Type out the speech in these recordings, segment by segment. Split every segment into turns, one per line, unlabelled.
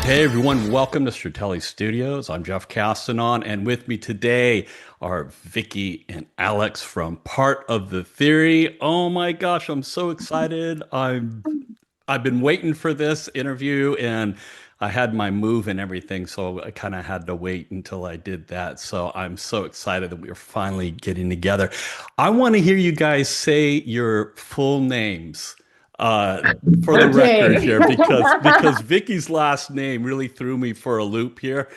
Hey everyone, welcome to Stratele Studios. I'm Jeff Castanon, and with me today are Vicky and Alex from Part of the Theory. Oh my gosh, I'm so excited. I've been waiting for this interview and I had my move and everything, so I kind of had to wait until I did that. So I'm so excited that we are finally getting together. I want to hear you guys say your full names uh, for the record
Okay.
here, because Vicky's last name really threw me for a loop here.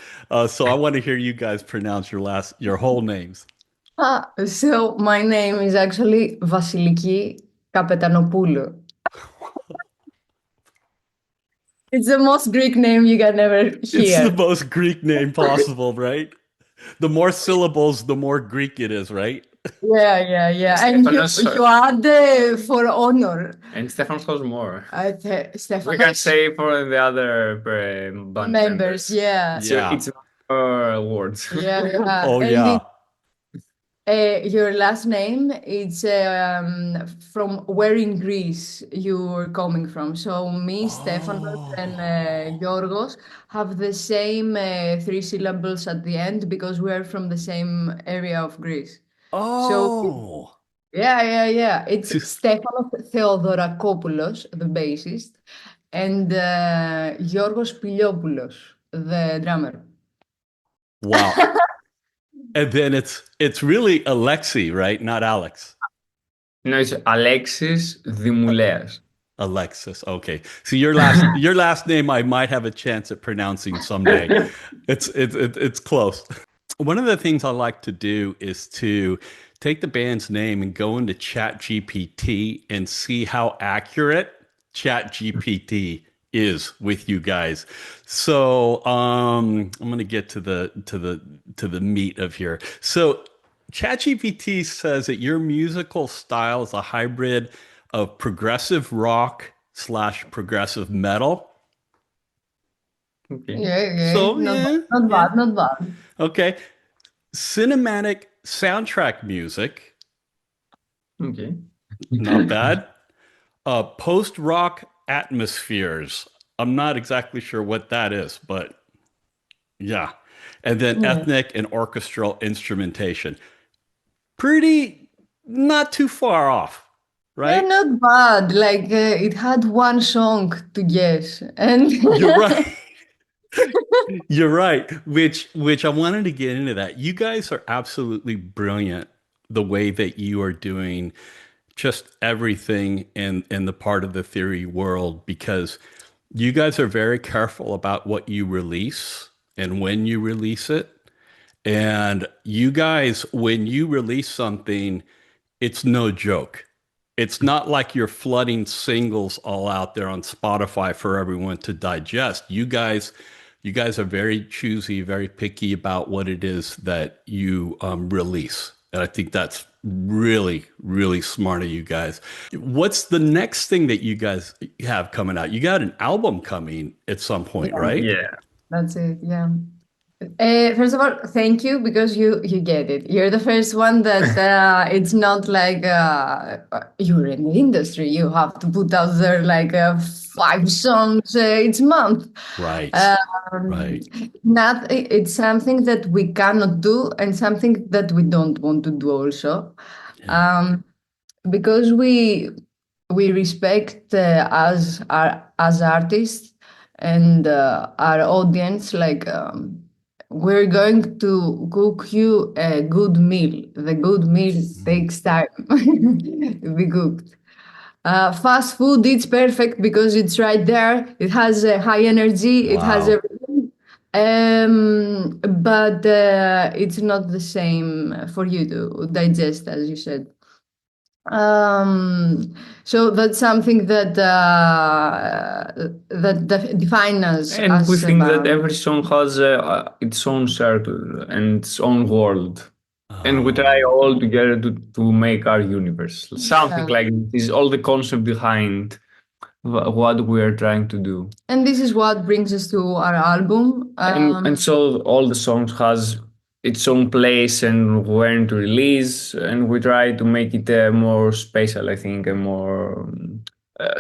So I want to hear you guys pronounce your whole names.
So my name is actually Vasiliki Kapetanopoulou. It's the most Greek name you can ever
It's the
hear.
most Greek name possible, right? The more syllables, the more Greek it is, right?
Yeah. And
Stephanos,
you add for honor.
and Stephanos has more. We can
Stephanos
say for the other band
members,
members.
yeah.
So
Yeah.
it's more words.
Yeah.
Oh
And
yeah.
your last name, it's from where in Greece you're coming from. So me, Stephanos, and
Oh.
Yorgos have the same three syllables at the end because we're from the same area of Greece. So
Oh.
yeah. It's Stephanos Theodorakopoulos, the bassist, and Yorgos Piliopoulos, the drummer.
Wow. And then it's really Alexi, right? Not Alex.
No, it's Alexis Dimouleas.
Alexis. Okay. So your last name I might have a chance at pronouncing someday. It's close. One of the things I like to do is to take the band's name and go into Chat GPT and see how accurate Chat GPT is with you guys. So I'm gonna get to the meat of here. So ChatGPT says that your musical style is a hybrid of progressive rock slash progressive metal.
Okay.
Yeah.
So yeah,
Not
yeah.
bad, not bad.
Okay. Cinematic soundtrack music,
Okay.
not bad. Post-rock atmospheres. I'm not exactly sure what that is, but yeah. And then
Yeah.
ethnic and orchestral instrumentation. Pretty not too far off,
Yeah,
right?
not bad. Like it had one song to guess, and
You're right. You're right. Which I wanted to get into that. You guys are absolutely brilliant the way that you are doing just everything in the part of the theory world because you guys are very careful about what you release and when you release it. And you guys, when you release something, it's no joke. It's not like you're flooding singles all out there on Spotify for everyone to digest. You guys are very choosy, very picky about what it is that you release. And I think that's really, really smart of you guys. What's the next thing that you guys have coming out? You got an album coming at some point,
yeah,
right?
Yeah.
that's it. Yeah. First of all, thank you because you get it. You're the first one that it's not like you're in the industry. You have to put out there like five songs each month.
Right.
Um,
Right.
not it's something that we cannot do and something that we don't want to do also.
Yeah.
Um, because we respect as artists and our audience like we're going to cook you a good meal. The good meal
Mm.
takes time to be cooked. Fast food, it's perfect because it's right there. It has high energy. It has
Wow.
everything. But it's not the same for you to digest, as you said. Um, so that's something that defines us
And we
as a
think that
band.
every song has its own circle and its own world. And we try
Oh.
all together to make our universe. Something
Yeah.
like this is all the concept behind what we are trying to do.
And this is what brings us to our album.
And so all the songs has its own place and when to release, and we try to make it more special, I think, and more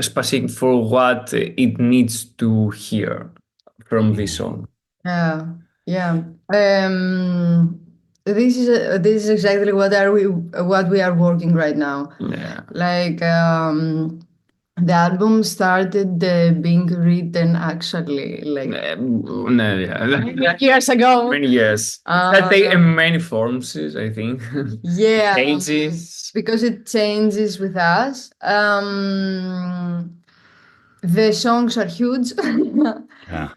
specific for what it needs to hear from this song.
Yeah, yeah. This is exactly what we are working right now.
Yeah.
Like the album started being written actually like
No, yeah.
years ago.
Many years. That take many forms, I think.
Yeah,
Changes.
because it changes with us. The songs are huge.
Yeah.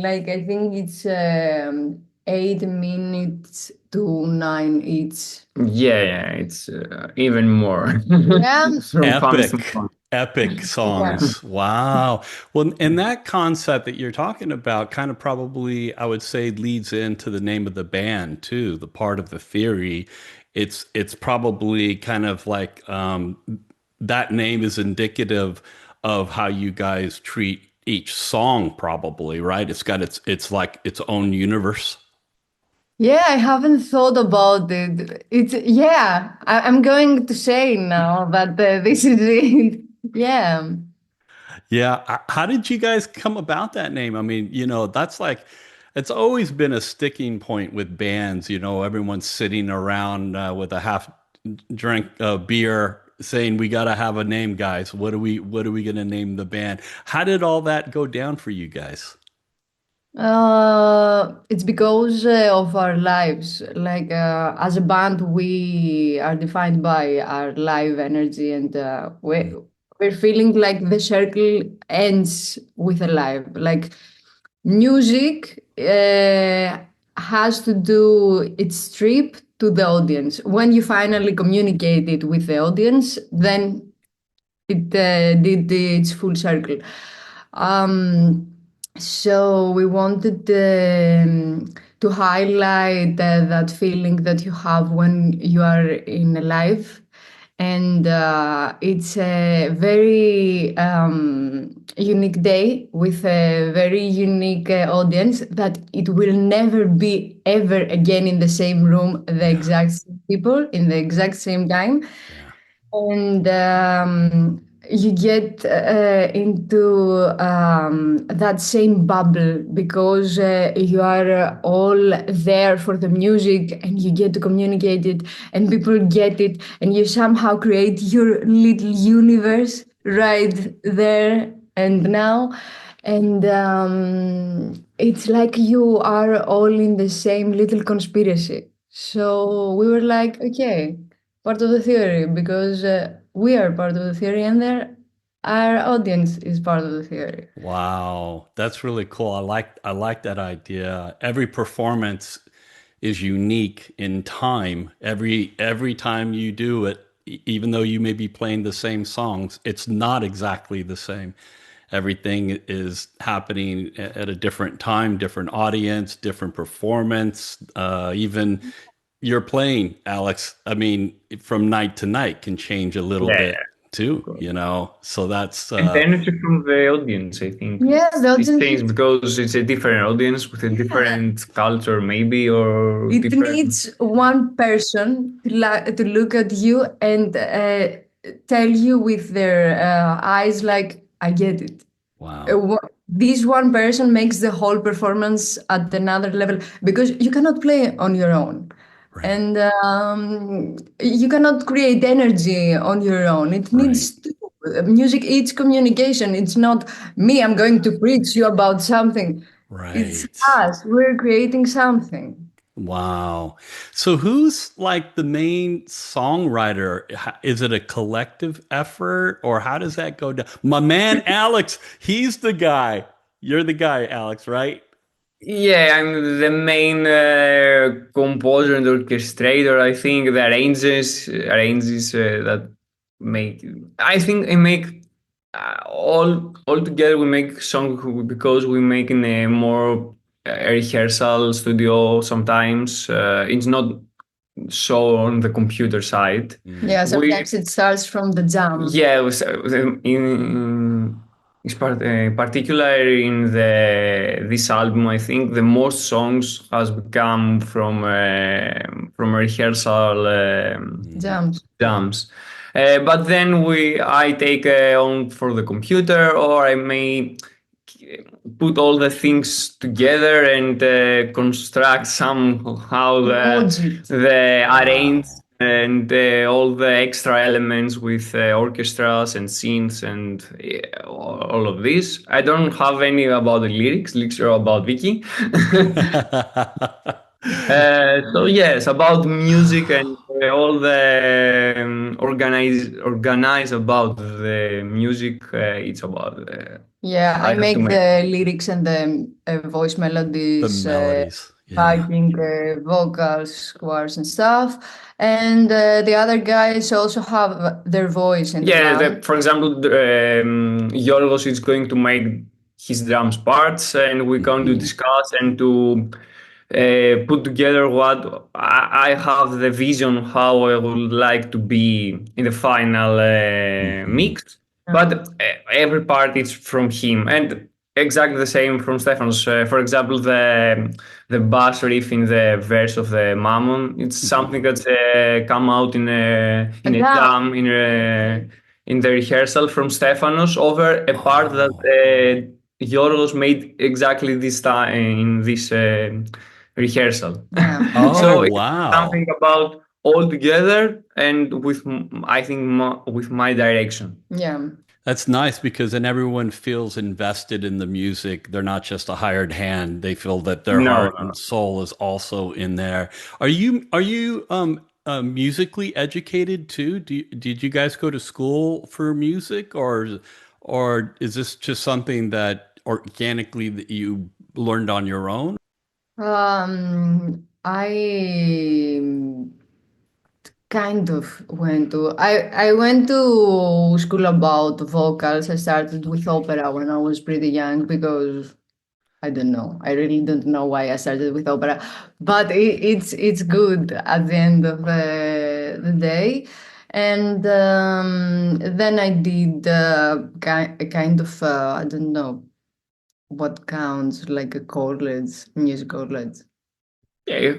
Like I think it's 8 minutes to 9 each.
Yeah, it's even more
Yeah,
from Famished
Epic,
Mammon.
epic
yeah,
songs. Wow. Well, and that concept that you're talking about kind of probably, I would say, leads into the name of the band too, the part of the theory. It's probably kind of like that name is indicative of how you guys treat each song, probably, right? It's got it's like its own universe.
yeah. I haven't thought about it. It's yeah. I'm going to say now that this is it. Yeah.
Yeah. How did you guys come about that name? I mean, that's like, it's always been a sticking point with bands. Everyone's sitting around with a half drink beer saying, we got to have a name, guys. What are we going to name the band? How did all that go down for you guys?
It's because of our lives. Like as a band, we are defined by our live energy, and we're feeling like the circle ends with a live. Like music has to do its trip to the audience. When you finally communicate it with the audience, then it did its full circle. Um, so we wanted to highlight that feeling that you have when you are in a live, and it's a very unique day with a very unique audience that it will never be ever again in the same room, the
Yeah.
exact same people in the exact same time,
Yeah.
and you get into that same bubble because you are all there for the music and you get to communicate it and people get it and you somehow create your little universe right there and now. And it's like you are all in the same little conspiracy. So we were like, okay, part of the theory because we are part of the theory and our audience is part of the theory.
Wow, that's really cool. I like that idea. Every performance is unique in time. Every time you do it, even though you may be playing the same songs, it's not exactly the same. Everything is happening at a different time, different audience, different performance. Even you're playing, Alex. I mean, from night to night can change a little
Yeah,
bit
yeah, of
too,
course.
So that's
And the energy from the audience, I think,
Yeah, the
it's
audience
changed because it's a different audience with a
yeah.
different culture, maybe, or
It
different.
needs one person to look at you and tell you with their eyes, like, I get it.
wow.
This one person makes the whole performance at another level because you cannot play on your own.
Right.
And you cannot create energy on your own. It
Right.
needs to. Music, it's communication. It's not me, I'm going to preach you about something. It's
Right.
us. We're creating something.
Wow. So who's like the main songwriter? Is it a collective effort or how does that go down? My man Alex, he's the guy. You're the guy, Alex, right?
Yeah, I'm the main composer and orchestrator. I think the arranges that make. I think I make all together. We make song because we make in a more rehearsal studio. Sometimes it's not so on the computer side.
Mm,
Yeah,
We
sometimes it starts from the jam.
yeah, in particular in the this album, I think the most songs has become from rehearsal
mhm.
Jams.
jams. But then I take on for the computer, or I may put all the things together and construct somehow
Logic.
the arrange
Wow.
and all the extra elements with orchestras and synths and all of this. I don't have any about the lyrics. Lyrics are about Vicky. So yes, about music and all the organize about the music. It's about.
Yeah, I
I have to
make
make.
the lyrics and the voice
The
melodies,
melodies. Yeah.
backing vocals, choirs, and stuff. And the other guys also have their voice in the
Yeah,
band.
for example, Yorgos is going to make his drums parts, and we're going to
Hmm.
discuss and to put together what I have the vision how I would like to be in the final
Hmm.
mix. But every part is from him, and exactly the same from Stefanos. For example, the bass riff in the verse of the Mammon, it's something
Hmm.
that's come out in a
Yeah,
jam in the rehearsal from Stefanos over a part that
Oh.
Yorgos made exactly this time in this rehearsal.
yeah,
Oh,
So it's
wow.
something about all together and with I think with my direction.
yeah,
That's nice because then everyone feels invested in the music. They're not just a hired hand. They feel that their
No,
heart and soul is also in there. Are you musically educated too? Did you guys go to school for music, or is this just something that organically that you learned on your own?
I kind of went to I went to school about vocals. I started with opera when I was pretty young because I don't know. I really don't know why I started with opera, but it's good at the end of the day. And then I did a kind of I don't know what counts like a college, music college.
yeah,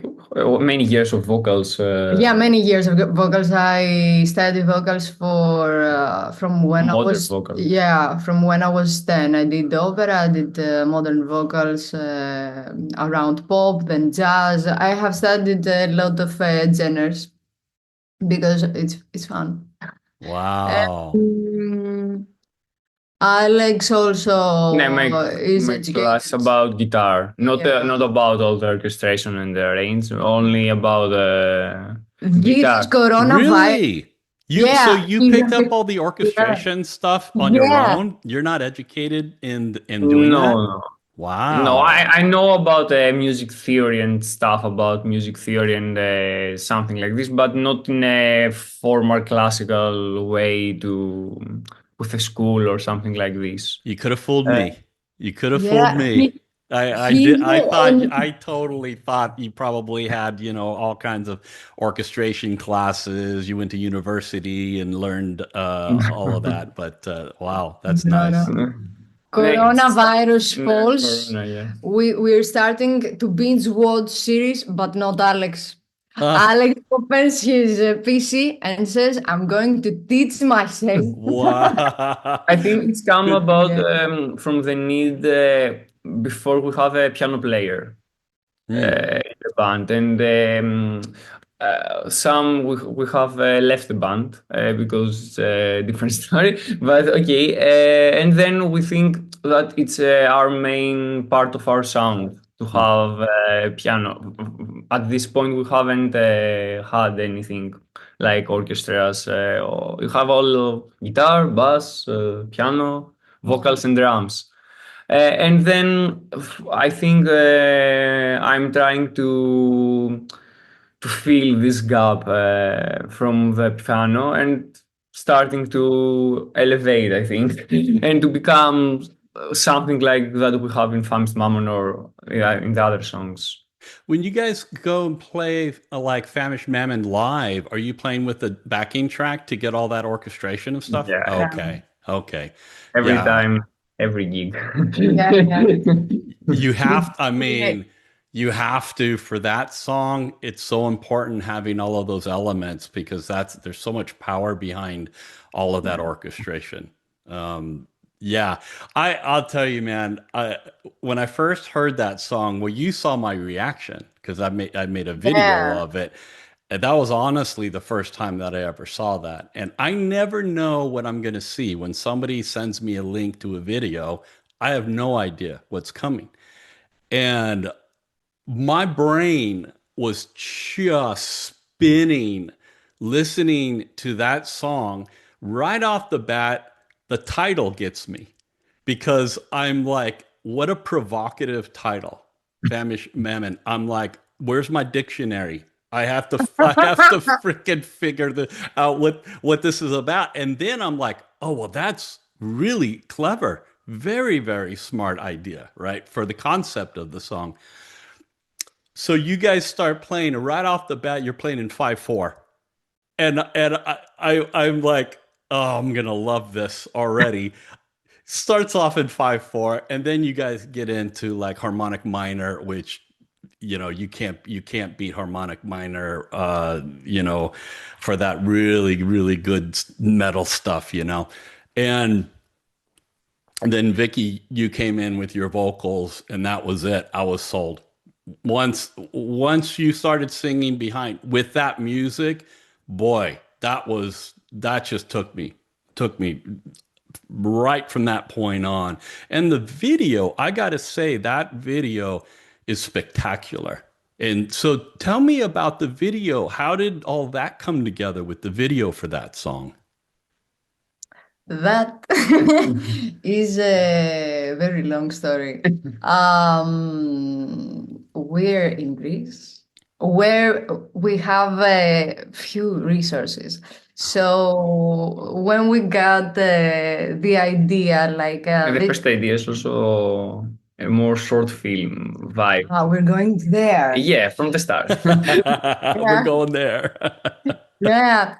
many years of vocals.
Yeah, many years of vocals. I studied vocals for from when I
Modern
was
vocals.
yeah from when I was 10. I did opera, I did modern vocals around pop, then jazz. I have studied a lot of genres because it's fun.
Wow.
Um, Alex
I
also is
make class
educated.
about guitar,
Yeah.
not about all the orchestration and the range, only about
This
guitar.
coronavirus,
Really? So
yeah,
you
he's
picked
a
up
bit,
all the
yeah,
orchestration stuff on your
yeah.
own? You're not educated in doing that?
No, no. No,
Wow.
I know about music theory and stuff about music theory and something like this, but not in a formal classical way to with a school or something like this.
You could have fooled
Uh,
me. You could have fooled
Yeah,
me. I did
he's
I totally thought you probably had, all kinds of orchestration classes. You went to university and learned all of that. But wow, that's
no,
nice.
no.
Next,
Coronavirus falls.
Corona, yeah.
We're starting to binge watch series, but not Alex.
Ah,
Alex opens his PC and says, "I'm going to teach myself."
I
wow.
think it's come about
Yeah.
from the need before we have a piano player
Hmm.
in the band, and some we have left the band because it's a different story. But okay, and then we think that it's our main part of our sound to have piano. At this point, we haven't had anything like orchestras. You have all guitar, bass, piano, vocals, and drums. And then I think I'm trying to fill this gap from the piano and starting to elevate, I think, and to become something like that we have in Famished Mammon or yeah, in the other songs.
When you guys go and play like Famished Mammon live, are you playing with the backing track to get all that orchestration and stuff?
Yeah,
Yeah,
Okay. Okay.
every
Yeah.
time, every gig.
yeah, yeah.
You have, I
Yeah.
mean, you have to for that song. It's so important having all of those elements because there's so much power behind all of that orchestration. Um, Yeah, I'll tell you, man. When I first heard that song, well, you saw my reaction because I made a video
Yeah.
of it. And that was honestly the first time that I ever saw that. And I never know what I'm going to see when somebody sends me a link to a video. I have no idea what's coming. And my brain was just spinning listening to that song. Right off the bat, the title gets me because I'm like, what a provocative title, Famished Mammon. I'm like, where's my dictionary? I have to freaking figure out what this is about. And then I'm like, oh well, that's really clever. Very, very smart idea, right? For the concept of the song. So you guys start playing, and right off the bat, you're playing in 5/4. And I'm like, oh, I'm gonna love this already. Starts off in 5/4, and then you guys get into like harmonic minor, which you can't beat harmonic minor, for that really, really good metal stuff. And then Vicky, you came in with your vocals, and that was it. I was sold. Once you started singing behind with that music, boy, that just took me right from that point on. And the video, I got to say, that video is spectacular. And so tell me about the video. How did all that come together with the video for that song?
That is a very long story. We're in Greece, where we have a few resources. So when we got the idea, like
And the first idea is also a more short film vibe.
we're going there.
Yeah, from the start.
We're
Yeah.
going there.
Yeah.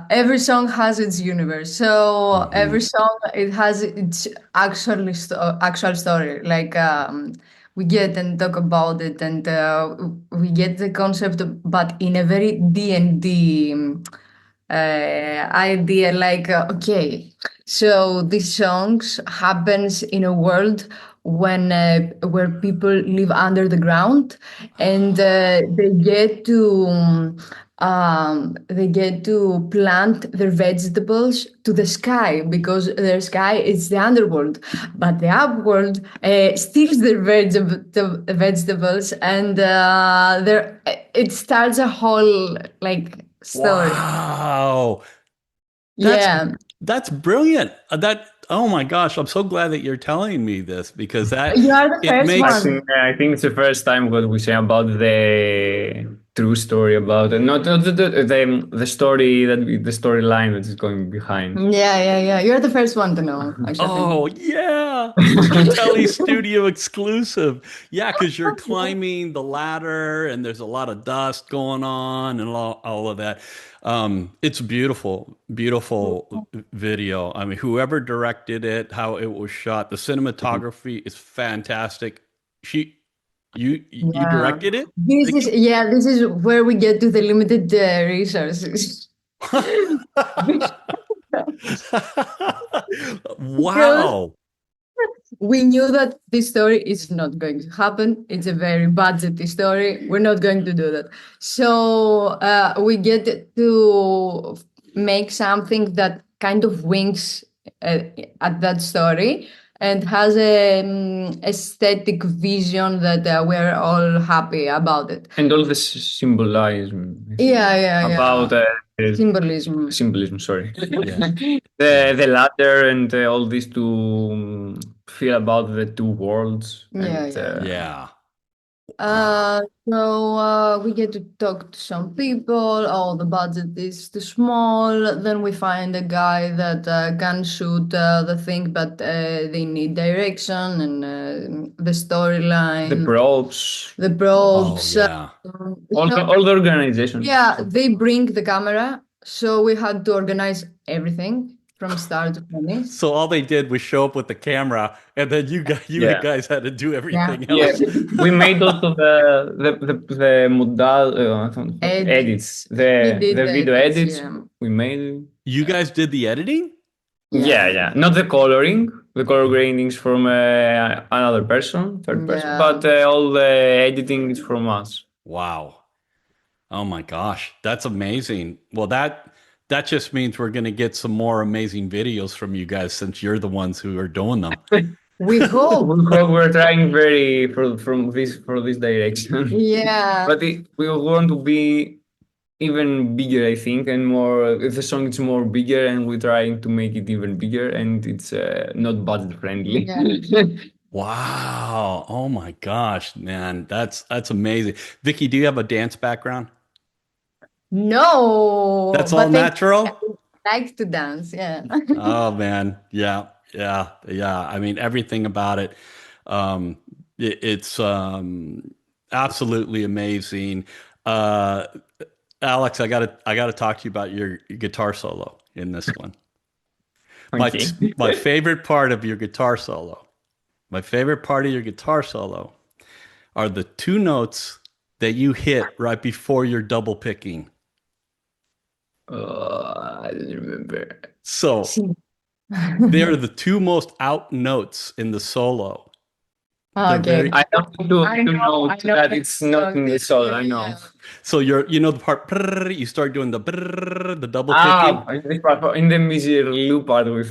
Every song has its universe. So every
Mhm.
song it has its actual story. Like we get and talk about it, and we get the concept, but in a very D&D idea. Like okay, so these songs happens in a world when where people live under the ground, and they get to plant their vegetables to the sky because their sky is the underworld, but the upworld steals their vegetables, and there it starts a whole like story.
Wow. That's
Yeah,
that's brilliant. That oh my gosh, I'm so glad that you're telling me this because that
you are the
it
first
I
makes
think
one.
I think it's the first time what we say about the true story about it, not the story the storyline that is going behind.
Yeah. You're the first one to know, actually.
oh yeah, Stratele Studio exclusive. Yeah, because you're climbing the ladder and there's a lot of dust going on and all of that. It's beautiful, beautiful video. I mean, whoever directed it, how it was shot, the cinematography is fantastic. She, you
Yeah.
directed it,
This is
Vicky?
yeah, this is where we get to the limited resources. Because
Wow.
we knew that this story is not going to happen. It's a very budgety story. We're not going to do that. So we get to make something that kind of winks at that story and has a aesthetic vision that we're all happy about it.
And all the symbolism, I think,
Yeah.
about
Symbolism.
symbolism. Sorry,
Yes.
the
Yeah.
the ladder and all this to feel about the two worlds and
Yeah.
Yeah.
Uh, so we get to talk to some people. Oh, the budget is too small. Then we find a guy that can shoot the thing, but they need direction and the
the
storyline,
props,
the
Oh,
props.
yeah.
all the organization.
Yeah, they bring the camera, so we had to organize everything from start to finish.
So all they did was show up with the camera, and then you
Yeah.
guys had to do
Yeah,
everything
Yeah,
else.
we made also the modal
Ed,
edits,
he
the
did
the video
this.
edits
Yeah.
we made.
You guys did the editing?
Yeah,
Yeah.
yeah. Not the coloring. The color grading is from another person, third person,
Yeah.
but all the editing is from us.
Wow. Oh my gosh, that's amazing. Well, that just means we're going to get some more amazing videos from you guys since you're the ones who are doing them.
We hope.
We're trying very for this direction,
Yeah.
but we want to be even bigger, I think, and more. If the song is more bigger, and we're trying to make it even bigger, and it's not budget friendly.
Yeah.
Wow. Oh my gosh, man. That's amazing. Vicky, do you have a dance background?
No,
That's all
but thank I
natural?
like to dance. Yeah.
Oh man. Yeah. Yeah. Yeah. I mean, everything about it. Um, it's absolutely amazing. Uh, Alex, I gotta talk to you about your guitar solo in this one. My
Okay.
my favorite part of your guitar solo. My favorite part of your guitar solo are the two notes that you hit right before you're double picking.
I don't remember.
So
See.
they're the two most out notes in the solo. They're
Okay.
very
I have to
I
note
know
that
that
it's not
song.
in the solo.
Yeah,
I know.
yeah.
so you know the part brrr, you start doing the brrr, the double picking.
Ah, in this part, in the miserly part, we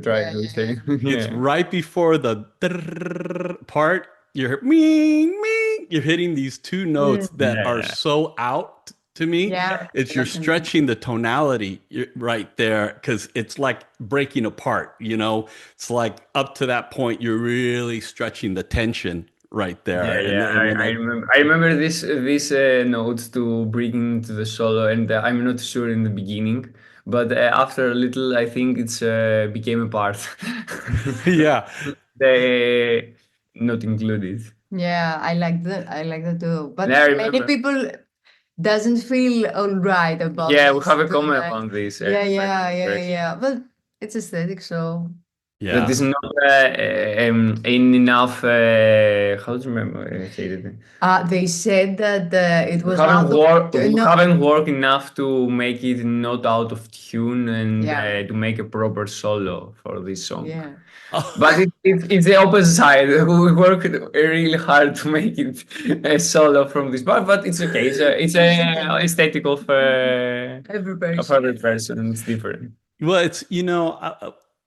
try
Yeah,
to
yeah,
say,
yeah.
It's
yeah,
right before the drrrr part. You're me me. You're hitting these two
Mm,
notes that are
yeah,
so out to me.
yeah,
It's you're
definitely.
stretching the tonality right there because it's like breaking apart. It's like up to that point you're really stretching the tension right there,
yeah,
and
yeah.
and when
I
that
remember. I remember this notes to bring into the solo, and I'm not sure in the beginning, but after a little, I think it's became a part.
yeah.
They not included.
Yeah, I like that too.
Yeah, I
But many
remember.
people doesn't feel all right about
Yeah, we
this
have a
too.
comment
Like,
on this.
yeah,
If I
yeah,
remember
yeah,
correctly.
yeah. But it's aesthetic, so
That
Yeah.
is not in enough. How do you remember? Say it.
they said that it
We
was
haven't
out of
worked. We
no,
haven't worked enough to make it not out of tune and
yeah,
to make a proper solo for this song.
yeah.
But it's the opposite side. We worked really hard to make it a solo from this part, but it's okay. It's a aesthetic
Every
of
person.
every person. It's different.
Well,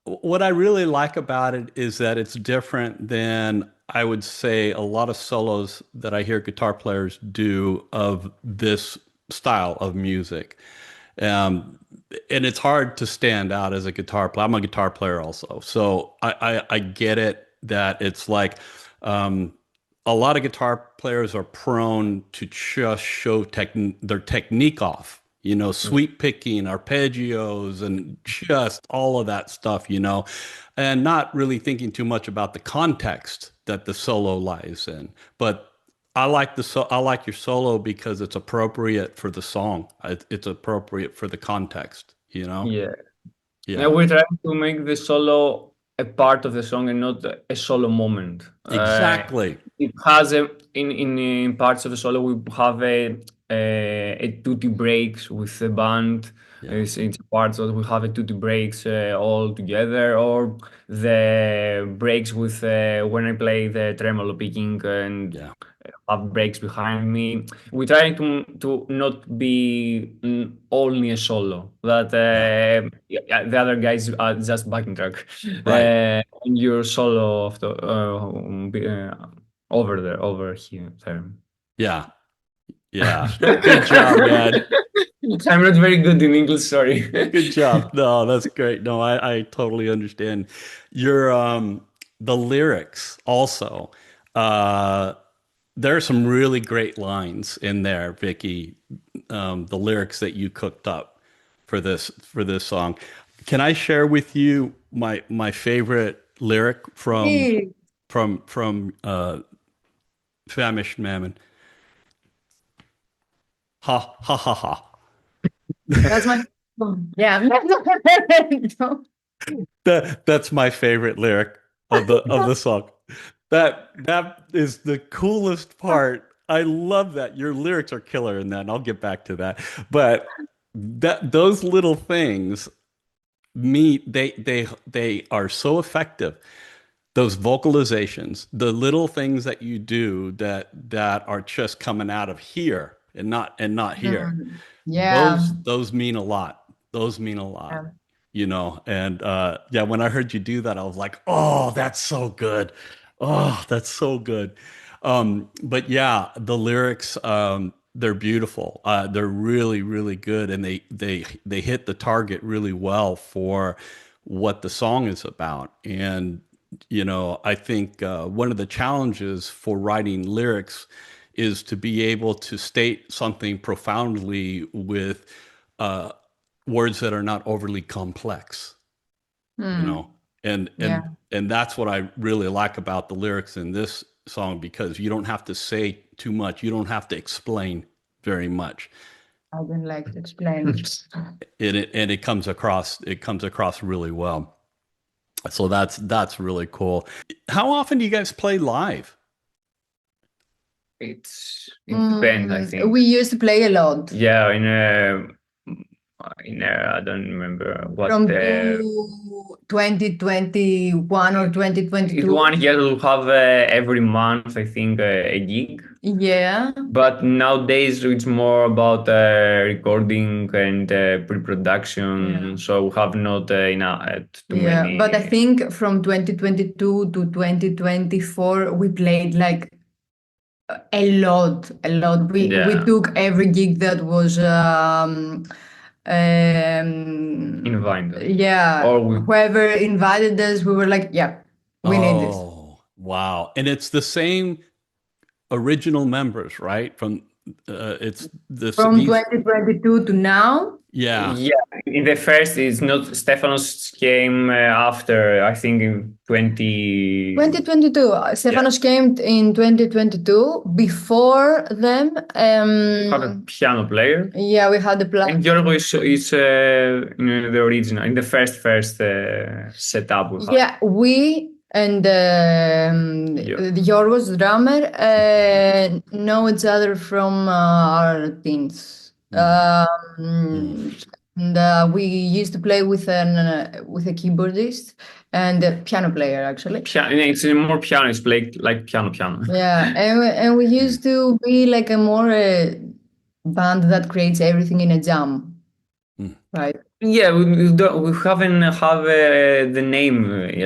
what I really like about it is that it's different than I would say a lot of solos that I hear guitar players do of this style of music. Um, and it's hard to stand out as a guitar player. I'm a guitar player also. So I get it that it's like um, a lot of guitar players are prone to just show their technique off. Sweep picking, arpeggios, and just all of that stuff, and not really thinking too much about the context that the solo lies in. But I like your solo because it's appropriate for the song. It's appropriate for the context.
Yeah. Now
Yeah,
we're trying to make the solo a part of the song and not a solo moment.
exactly.
It has in parts of the solo we have a tutti breaks with the band.
Yeah,
It's parts that we have a tutti breaks all together, or the breaks with when I play the tremolo picking and
yeah,
have breaks behind me. We try to not be only a solo. That
yeah.
yeah, the other guys are just backing track,
Right.
and your solo of the over there, over here. There.
Yeah, yeah. Good job, man.
I'm not very good in English. Sorry.
Good job. No, that's great. No, I totally understand. Your the lyrics also. Uh there are some really great lines in there, Vicky. The lyrics that you cooked up for this song. Can I share with you my favorite lyric from
Hey,
from from uh Famished Mammon? Ha ha ha ha.
that's my yeah.
That's my favorite lyric of the song. That is the coolest part. I love that. Your lyrics are killer in that, and I'll get back to that. But those little things they are so effective. Those vocalizations, the little things that you do that are just coming out of here and not here.
Mm, yeah.
Those mean a lot. Those mean a lot,
Yeah.
and yeah, when I heard you do that, I was like, oh, that's so good. Oh, that's so good. But yeah, the lyrics, they're beautiful. They're really, really good, and they hit the target really well for what the song is about. And I think one of the challenges for writing lyrics is to be able to state something profoundly with uh, words that are not overly complex, you know.
Mm,
And
yeah.
that's what I really like about the lyrics in this song, because you don't have to say too much. You don't have to explain very much.
I don't like to explain.
And it comes across really well. So that's really cool. How often do you guys play live?
It depends, I think.
We used to play a lot.
Yeah, I don't remember what
From 2021 or
it
2022.
one year we'll have every month, I think, a gig.
Yeah.
But nowadays it's more about recording and pre-production,
Yeah.
so we have not too
Yeah.
many.
But I think from 2022 to 2024, we played like a lot, a lot. We
Yeah,
took every gig that was
invited.
yeah,
Or we
whoever invited us, we were like, yeah, we need this.
Oh, wow. And it's the same original members, right? From it's this
From
these
2022 to now,
yeah.
Yeah, in the first, it's not Stefanos came after, I think in
2022,
Yeah,
Stefanos came in 2022. Before them,
have a piano player.
yeah, we had the
And
plan.
Giorgo is in the original, in the first setup we had.
Yeah, we and
Yeah.
the Yorgos drummer know each other from our teens.
Mhm. Mm.
And we used to play with a keyboardist and a piano player actually.
It's more piano, it's played like piano.
Yeah, and we used to be like a more band that creates everything in a jam,
Mm.
right?
Yeah, we haven't have the name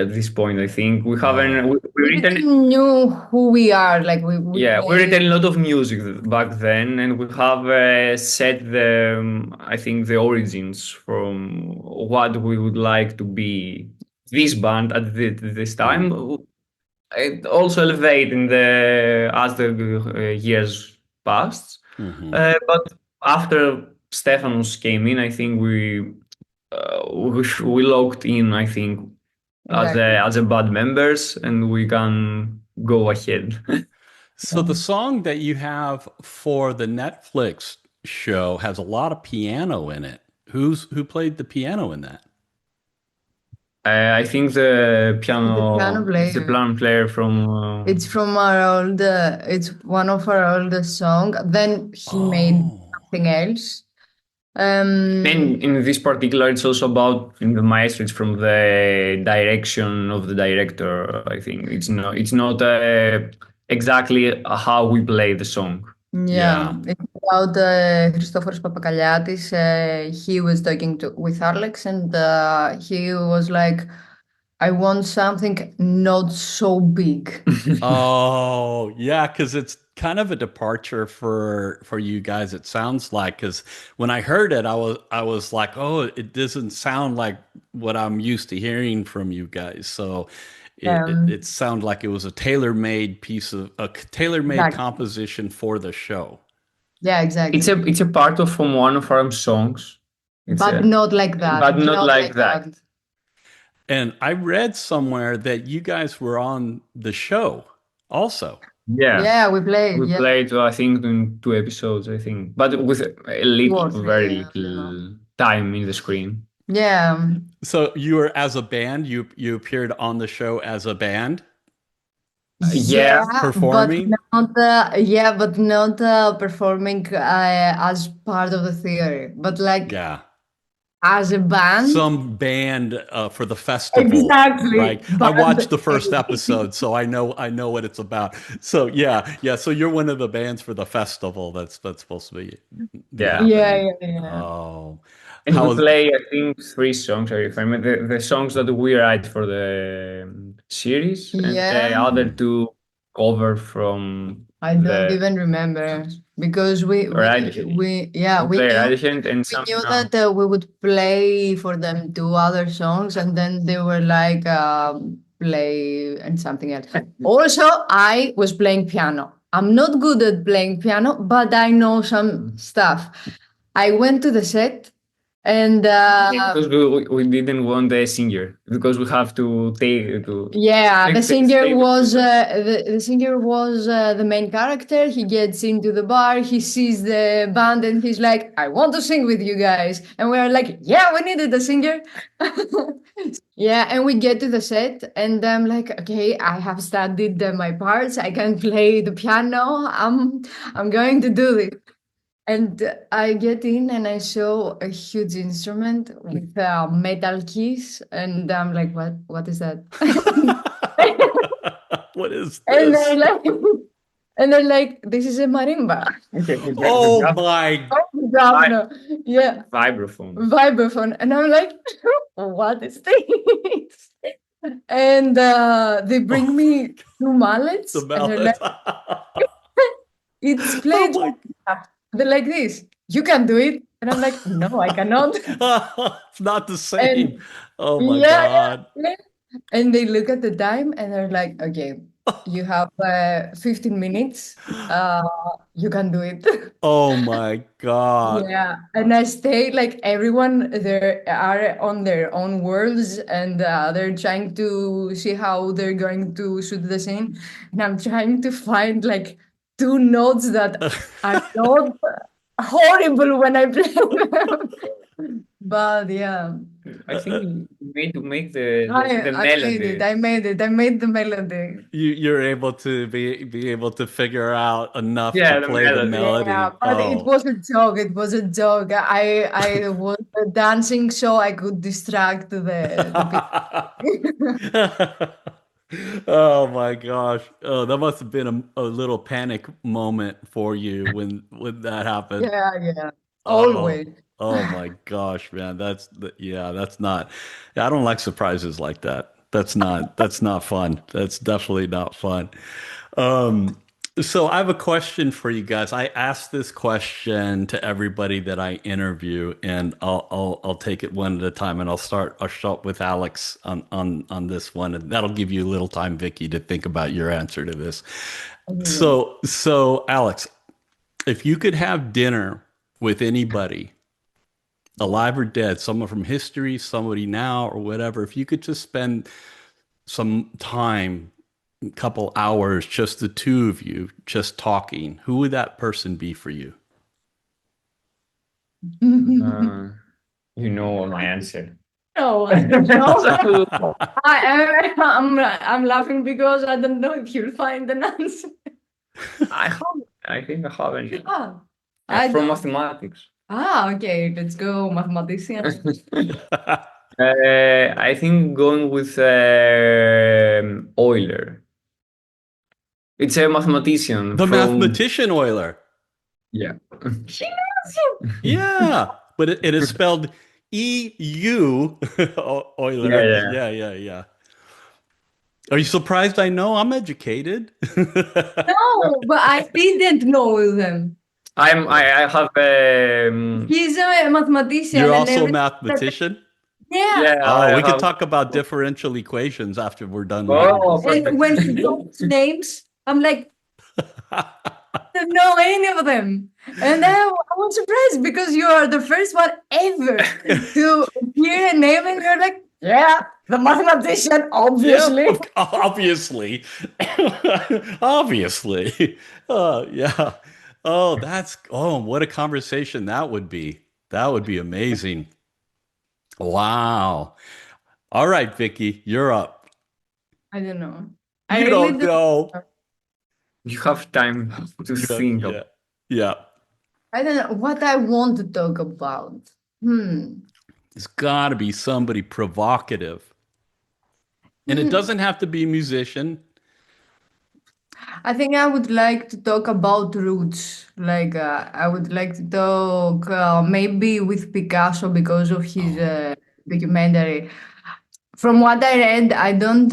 at this point. I think we haven't.
Oh.
We
We
written.
didn't know who we are. Like we
Yeah, we
play.
written a lot of music back then, and we have set I think the origins from what we would like to be this band at this
Mm.
time. It also elevate in the as the years passed.
Mhm.
But after Stefanos came in, I think we locked in. I think
Exactly.
as a band members, and we can go ahead.
So the song that you have for the Netflix show has a lot of piano in it. Who played the piano in that?
I think the
The piano
it's the
player.
piano player from.
It's from our old. It's one of our oldest song. Then he made
Oh.
something else.
And in this particular, it's also about in the Maestro. It's from the direction of the director. I think it's not exactly how we play the song.
Yeah,
Yeah.
it's about Christoforos Papakaliatis. He was talking with Alex, and he was like, "I want something not so big."
Oh, yeah, because it's kind of a departure for you guys. It sounds like, because when I heard it, I was like, oh, it doesn't sound like what I'm used to hearing from you guys. So it
Um,
sounded like it was a tailor-made piece of a tailor-made
exactly.
composition for the show.
Yeah, exactly.
It's a part of from one of our songs. It's
But not like that.
but not
Not
like
like
that.
that.
And I read somewhere that you guys were on the show also.
Yeah.
Yeah, we played.
We
Yeah,
played, I think, in 2 episodes, I think, but with a
two or
little,
three.
very
I don't know.
little time in the screen.
Yeah.
So you were as a band, you appeared on the show as a band
Yeah,
Yeah, but
performing.
not performing as part of the theory, but like
Yeah.
as a band.
Some band for the festival,
Exactly.
right? I watched the first episode, so I know what it's about. So yeah. So you're one of the bands for the festival that's supposed to be
Yeah.
happening.
Yeah.
Oh,
And we
how
play, I think, 3 songs. If I remember the songs that we write for the series, and the
Yeah.
other 2 cover from
I don't
the
even remember because
right.
we
We
we
play
knew
Radiohead and
we
some
knew that we would play for them 2 other songs, and then they were like play and something else. Also, I was playing piano. I'm not good at playing piano, but I know some stuff. I went to the set and
because we didn't want the singer because we have to take to
yeah, the singer
stay
was the singer was the main character. He gets into the bar, he sees the band, and he's like, "I want to sing with you guys." And we're like, "Yeah, we needed a singer." Yeah, and we get to the set, and I'm like, "Okay, I have studied my parts. I can play the piano. I'm going to do it." And I get in and I saw a huge instrument with metal keys, and I'm like, what is that?"
what is
And
this?
they're like, and they're like, "This is a marimba."
Oh my
Oh, no. Yeah,
vibraphone.
vibraphone. And I'm like, what is this? And they bring me 2 mallets,
the
and they're like,
mallet.
it's
Oh
played.
my
They're like this. You can do it. And I'm like, no, I cannot.
it's not the same.
And
Oh my
yeah,
God.
yeah. And they look at the time and they're like, okay, you have 15 minutes. You can do it.
Oh my God.
Yeah. And I stay like everyone there are on their own worlds, and they're trying to see how they're going to shoot the scene. And I'm trying to find like 2 notes that are not horrible when I play them. But yeah.
I think you made to make the
I made it.
melody.
I made it. I made the melody.
You're able to be able to figure out enough to
Yeah, the
play the
melody.
Yeah,
melody.
but it
Oh.
was a joke. It was a joke. I was dancing so I could distract the people.
Oh my gosh. Oh, that must have been a little panic moment for you when that happened.
Yeah, yeah.
Oh,
Always.
oh my gosh, man. Yeah, that's not. I don't like surprises like that. That's not fun. That's definitely not fun. Um, so I have a question for you guys. I ask this question to everybody that I interview, and I'll take it one at a time, and I'll start with Alex on this one, and that'll give you a little time, Vicky, to think about your answer to this.
Okay.
So Alex, if you could have dinner with anybody, alive or dead, someone from history, somebody now, or whatever, if you could just spend some time, a couple hours, just the two of you, just talking, who would that person be for you?
Uh, you know my answer.
No, I don't know. I'm laughing because I don't know if you'll find an answer.
I have. I think I haven't.
Ah, I
From
don't.
mathematics.
Okay, let's go, mathematician.
I think going with Euler. It's a mathematician
The
from
mathematician Euler.
yeah.
She knows you.
Yeah, but it is spelled EU
Yeah,
Euler.
yeah.
Yeah. Are you surprised I know? I'm educated.
No, but I didn't know them.
I have
He's a mathematician
You're
and
also a
everything.
mathematician?
Yeah.
yeah,
Oh,
I
we could
have
talk about differential equations after we're done here.
oh
And
perfect.
when he talks names, I'm like, don't know any of them. And I was surprised because you are the first one ever to hear a name and you're like, yeah, the mathematician,
Yep,
obviously.
obviously. Obviously. Yeah. Oh, what a conversation that would be. That would be amazing. Wow. All right, Vicky, you're up.
I don't know. I
You
really
don't
don't
know.
know.
You have time to
Yeah,
think of
yeah, yeah.
I don't know what I want to talk about. Hmm.
It's got to be somebody provocative. And it
Mm,
doesn't have to be a musician.
I think I would like to talk about roots. Like, I would like to talk maybe with Picasso because of his
Oh,
documentary. From what I read, I don't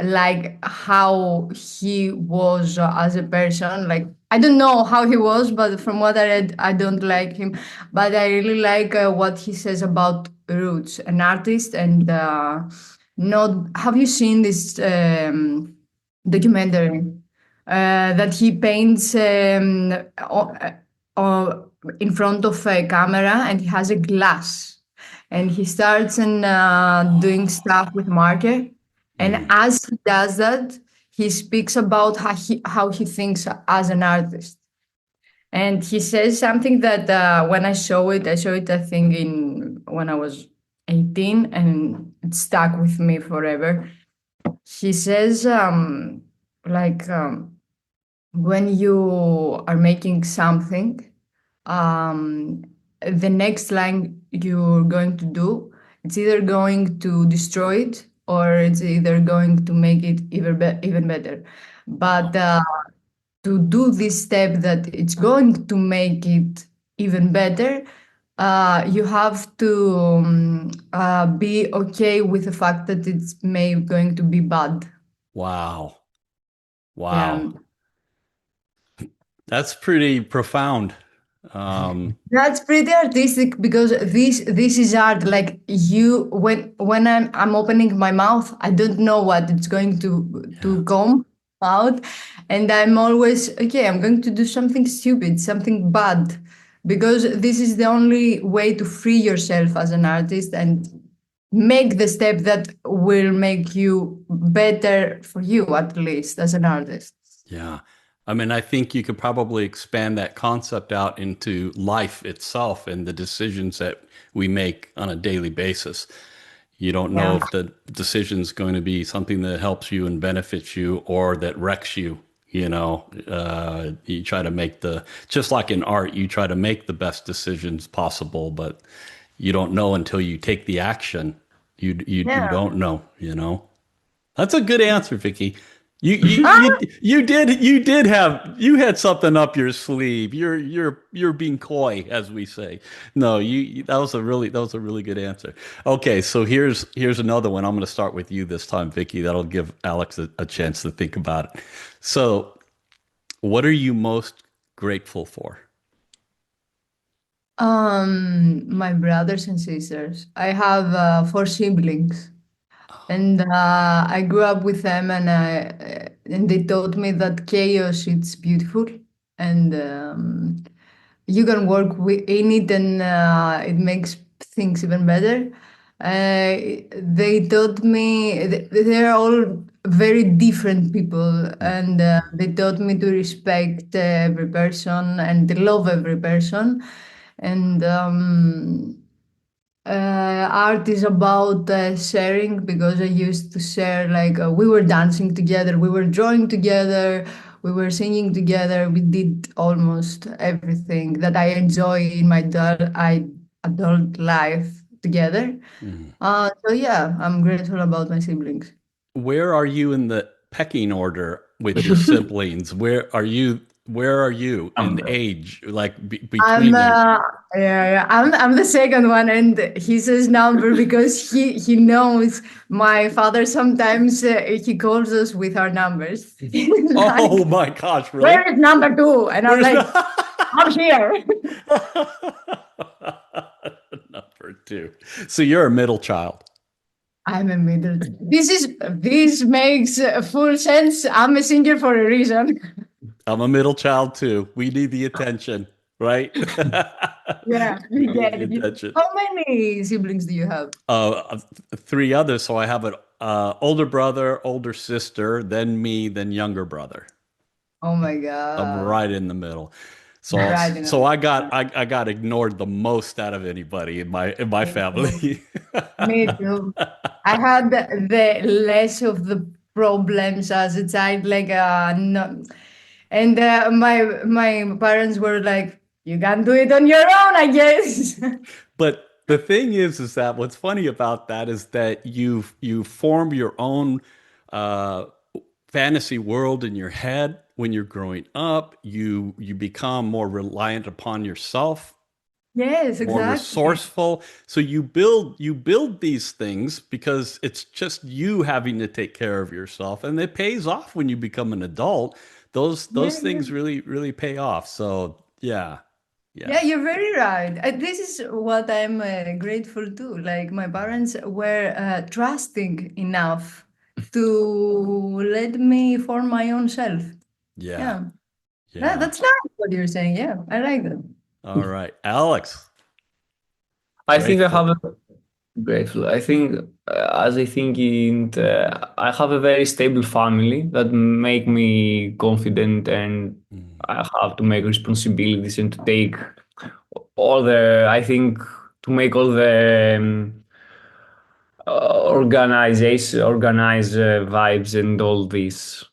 like how he was as a person. Like, I don't know how he was, but from what I read, I don't like him. But I really like what he says about roots, an artist, and not. Have you seen this documentary that he paints in front of a camera and he has a glass? And he starts and doing stuff with marker. And
mm,
as he does that, he speaks about how he thinks as an artist. And he says something that when I saw it, I think in when I was 18, and it stuck with me forever. He says, like, when you are making something, um, the next line you're going to do, it's either going to destroy it or it's either going to make it even better.
wow.
But to do this step that it's going to make it even better, you have to be okay with the fact that it's may going to be bad.
Wow.
Yeah.
Wow. That's pretty profound. Um,
That's pretty artistic because this is art. Like you, when I'm opening my mouth, I don't know what it's going
yeah.
to come out, and I'm always okay. I'm going to do something stupid, something bad, because this is the only way to free yourself as an artist and make the step that will make you better for you, at least as an artist.
Yeah. I mean, I think you could probably expand that concept out into life itself and the decisions that we make on a daily basis. You don't know
Yeah.
if the decision's going to be something that helps you and benefits you or that wrecks you. You try to make just like in art, you try to make the best decisions possible, but you don't know until you take the action. You
Yeah.
don't know. That's a good answer, Vicky. You had something up your sleeve. You're being coy, as we say. No, that was a really good answer. Okay, so here's another one. I'm going to start with you this time, Vicky. That'll give Alex a chance to think about it. So, what are you most grateful for?
My brothers and sisters. I have four siblings, and I grew up with them, and they taught me that chaos it's beautiful, and you can work in it, and it makes things even better. They taught me they're all very different people, and they taught me to respect every person and to love every person. And art is about sharing because I used to share, like, we were dancing together, we were drawing together, we were singing together. We did almost everything that I enjoy in my adult life together.
Mhm.
So yeah, I'm grateful about my siblings.
Where are you in the pecking order with your siblings? Where are you in age, like
I'm
between them?
yeah, yeah. I'm the second one, and he says number because he knows my father sometimes he calls us with our numbers.
Oh
Like,
my gosh,
where
really?
is number two? And I'm
Where's
like, I'm here.
number two? So you're a middle child.
I'm a middle. This makes full sense. I'm a singer for a reason.
I'm a middle child too. We need the attention, right?
Yeah,
We
we
need
get
the
it.
attention.
How many siblings do you have?
Three others. So I have an older brother, older sister, then me, then younger brother.
Oh my
I'm
God.
right in the middle. So
Right
so
enough.
I got ignored the most out of anybody in my family.
Me too. I had the less of the problems as a child, like no, and my parents were like, "You can do it on your own, I guess."
But the thing is that what's funny about that is that you form your own uh, fantasy world in your head when you're growing up. You become more reliant upon yourself,
Yes,
more
exactly.
resourceful. So you build these things because it's just you having to take care of yourself, and it pays off when you become an adult. Those
Yeah, yeah.
things really pay off. So yeah,
Yeah,
yeah,
you're very right. This is what I'm grateful to. Like my parents were trusting enough to let me form my own self.
yeah,
Yeah.
yeah.
That's nice what you're saying. Yeah, I like that.
All right, Alex,
I think I have
grateful.
a grateful. I think as I think in I have a very stable family that make me confident, and
Mm,
I have to make responsibilities and to take all the I think to make all the organize vibes and all this.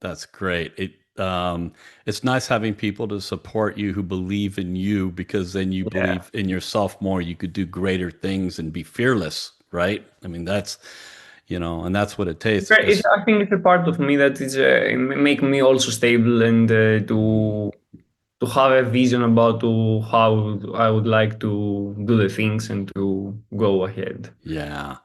that's great. It's nice having people to support you who believe in you because then you
Yeah.
believe in yourself more. You could do greater things and be fearless, right? I mean, and that's what it takes.
It's, I think it's a part of me that is make me also stable and to have a vision about how I would like to do the things and to go ahead.
Yeah.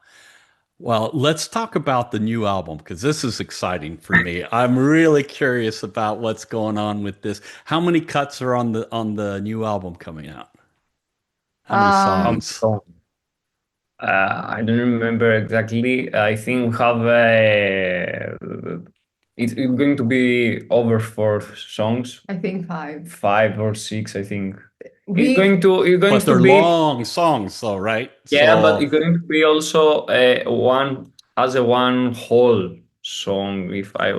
Well, let's talk about the new album because this is exciting for me. I'm really curious about what's going on with this. How many cuts are on the new album coming out? How many
Um,
Um,
songs?
so, I don't remember exactly. I think we have it's going to be over 4 songs,
I think five.
5 or 6, I think.
We
It's going
But
to
they're
be.
long songs, though, right?
Yeah, but
So,
it's going to be also one as a one whole song, if I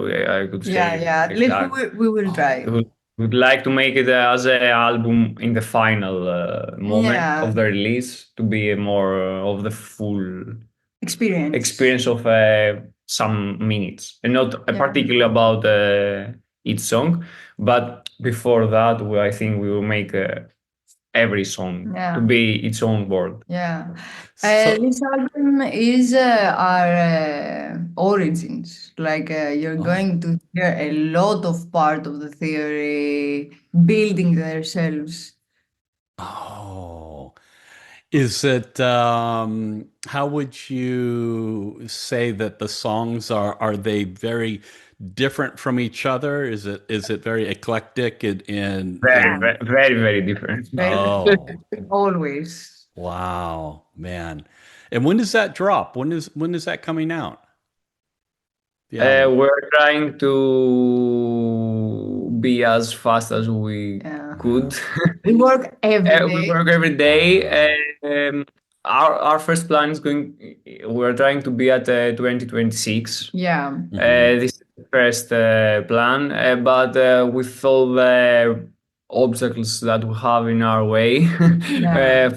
could
Yeah,
say
yeah. At
like
least
that.
we will
oh,
try.
Would like to make it as an album in the final moment
Yeah,
of the release to be a more of the full
experience.
experience of some minutes, and not
Yeah,
particularly about each song. But before that, I think we will make every song to
yeah.
be its own world.
Yeah,
so,
this album is our origins. Like you're
oh,
going to hear a lot of part of the theory building themselves.
oh. Is it, how would you say that the songs are they very different from each other? Is it very eclectic
Very,
in
very, very, very different.
Very
oh,
always.
wow, man. And when does that drop? When is that coming out? The album.
We're trying to be as fast as we
Yeah,
could.
we work every
We
day.
work every
Wow.
day. Our first plan is going. We're trying to be at 2026.
Yeah,
Hmm.
This is the first plan, but with all the obstacles that we have in our way,
yeah.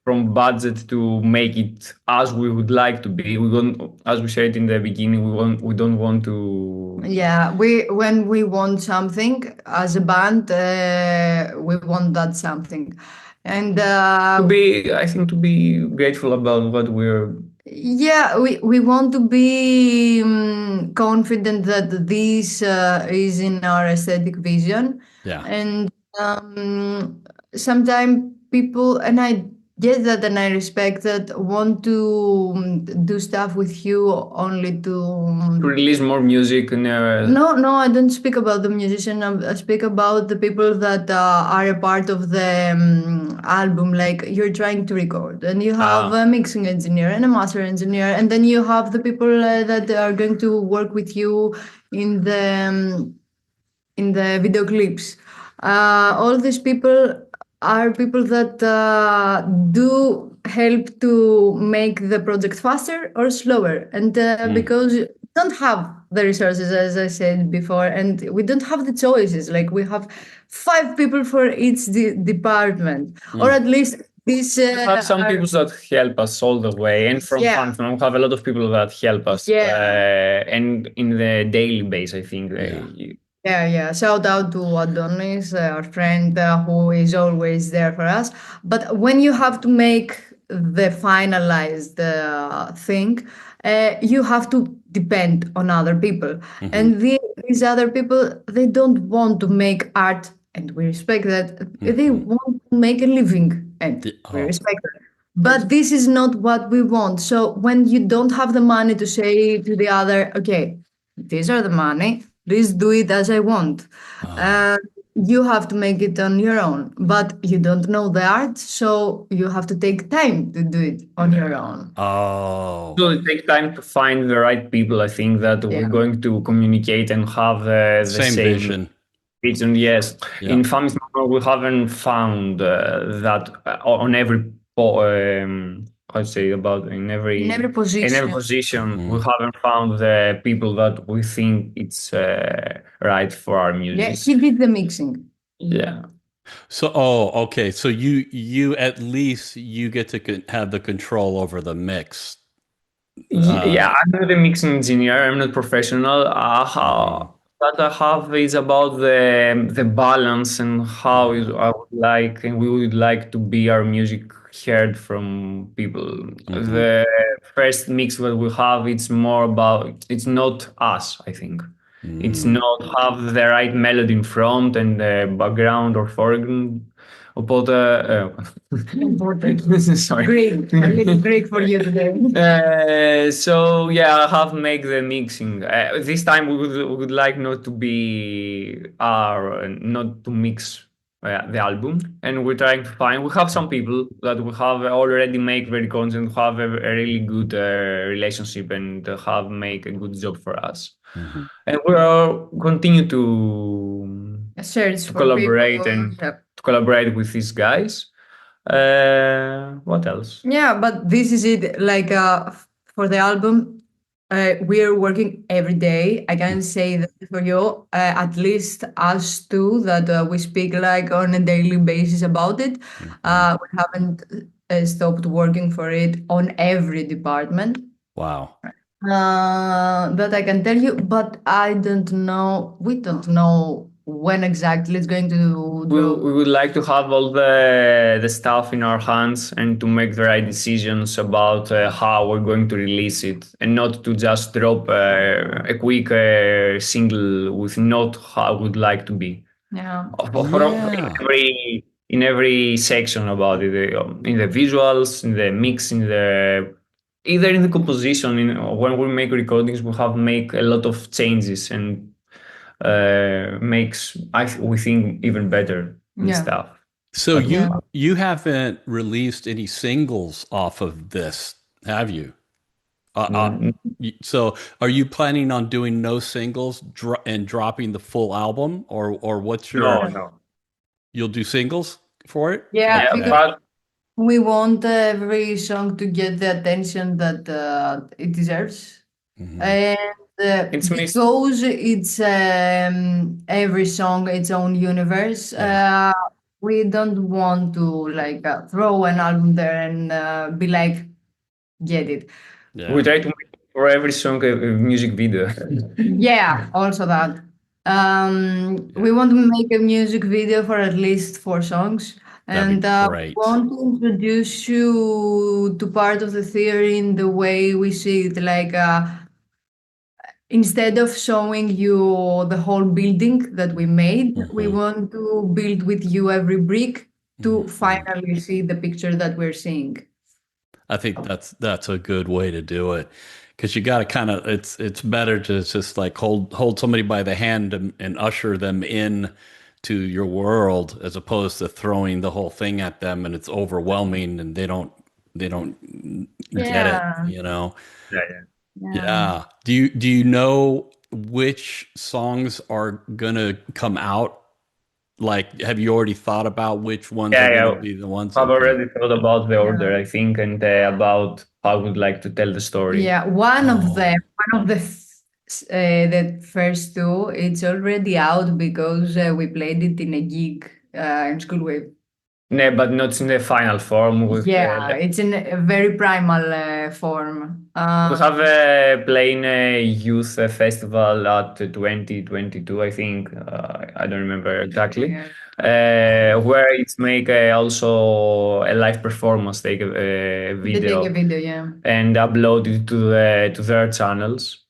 from budget to make it as we would like to be. We don't, as we said in the beginning, we don't want to
Yeah, we when we want something as a band, we want that something, and
be. I think to be grateful about what we're.
yeah, we want to be confident that this is in our aesthetic vision,
Yeah.
and sometimes people, and I get that, and I respect that, want to do stuff with you only to
To release more music and
no, no, I don't speak about the musician. I speak about the people that are a part of the album. Like you're trying to record, and you have
uh,
a mixing engineer and a master engineer, and then you have the people that are going to work with you in the video clips. All these people are people that do help to make the project faster or slower. And
Mm,
because we don't have the resources, as I said before, and we don't have the choices, like we have five people for each department, or
mm.
at least these
we have some
are,
people that help us all the way, and from
yeah,
Fun, we have a lot of people that help us,
yeah.
and in the daily base, I think
Yeah.
Yeah. Shout out to Adonis, our friend who is always there for us. But when you have to make the finalized thing, you have to depend on other people.
Hmm.
And these other people, they don't want to make art, and we respect that. They
Hmm.
want to make a living, and we
Oh.
respect that. But this is not what we want. So when you don't have the money to say to the other, okay, these are the money, please do it as I want.
Oh.
Uh, you have to make it on your own, but you don't know the art, so you have to take time to do it on your own.
Oh.
So it takes time to find the right people. I think that
Yeah.
we're going to communicate and have the
Same
same
vision.
reason. Yes,
Yeah.
in Famished Mammon, we haven't found that on every how to say about
In every
in every
position.
position
Hmm.
we haven't found the people that we think it's right for our
Yeah,
music.
he did the mixing.
Yeah.
So, oh, okay. So you at least you get to have the control over the mix.
Yeah, I'm not a mixing engineer. I'm not professional.
Mhm.
What I have is about the balance and how
Yeah.
I would like and we would like to be our music heard from people.
Hmm.
The first mix that we have, it's more about it's not us. I think it's
Mm.
not have the right melody in front and the background or foreground. Οπότε,
Important.
sorry.
Great. A little Greek for you today.
So yeah, I have make the mixing. This time we would like not to be not to mix the album, and we're trying to find. We have some people that we have already make very content, have a really good relationship, and have make a good job for us.
Hmm.
And we are continue
A search
to
for people.
collaborate and to collaborate with these guys. What else?
Yeah, but this is it. Like for the album, we're working every day. I can say that for you, at least us two, that we speak like on a daily basis about it.
Hmm.
We haven't stopped working for it on every department.
Wow.
That I can tell you, but I don't know. We don't know when exactly it's going to drop.
We would like to have all the stuff in our hands and to make the right decisions about how we're going to release it and not to just drop a quick single with not how I would like to be.
Yeah.
Yeah.
In every section about it, in the visuals, in the mix, in the either in the composition. When we make recordings, we have make a lot of changes and makes we think even better the
Yeah.
stuff
So
that we
Yeah.
you haven't released any singles off of this, have you?
have.
So are you planning on doing no singles and dropping the full album, or what's
No,
your
no.
you'll do singles for it?
Yeah,
Yeah,
because
Okay.
but
we want every song to get the attention that it deserves.
Hmm.
And
it's mis
because it's every song its own universe,
Yeah.
we don't want to like throw an album there and be like, get it.
we
Yeah.
try to make for every song a music video.
Yeah, also that. We
Yeah.
want to make a music video for at least four songs,
That'd be
and we
great.
want to introduce you to part of the theory in the way we see it. Like instead of showing you the whole building that we made, we
Hmm.
want to build with you every brick to
Hmm.
finally see the picture that we're seeing.
I think that's a good way to do it, because you got to kind of it's better to just like hold somebody by the hand and usher them in to your world, as opposed to throwing the whole thing at them and it's overwhelming and they don't get it,
Yeah,
you know?
Yeah, yeah.
yeah.
Yeah. Do you know which songs are gonna come out? Like, have you already thought about which ones are
Yeah,
gonna
yeah.
be the ones?
I've
Okay.
already thought about the order,
Yeah.
I think, and about how I would like to tell the story.
Yeah, one of them,
Oh.
one of the first two, it's already out because we played it in a gig in Schoolwave.
No, but not in the final form. With
Yeah, it's in a very primal form.
we have playing a youth festival at 2022, I think. I don't remember exactly.
Yeah.
Where it's make also a live performance, take a
They take a
video
video, yeah.
and upload it to their channels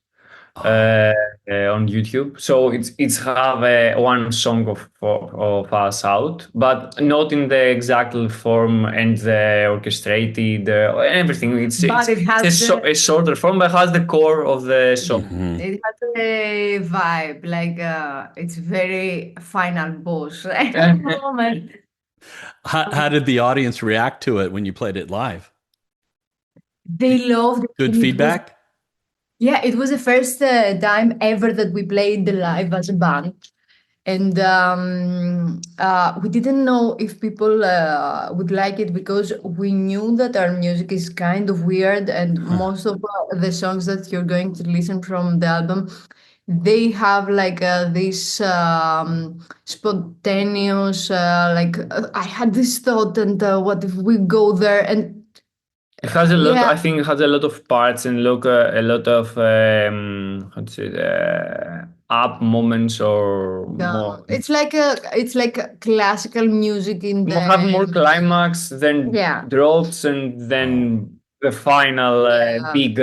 Oh,
on YouTube. So it's have one song of us out, but not in the exact form and the orchestrated everything.
But it has
A shorter form, but has the core of the song.
hmm.
it has a vibe, like it's very final boss moment.
How did the audience react to it when you played it live?
They loved it,
Good
and it was
feedback?
yeah, it was the first time ever that we played the live as a band. And we didn't know if people would like it because we knew that our music is kind of weird, and most of the songs that you're going to listen from the album, they have like this spontaneous, I had this thought, and what if we go there? And
It has a lot.
yeah,
I think it has a lot of parts and look a lot of how to say up moments or more.
it's like a classical music in
Have more
the
climax than
yeah.
drops and
Oh,
then the final
Yeah.
big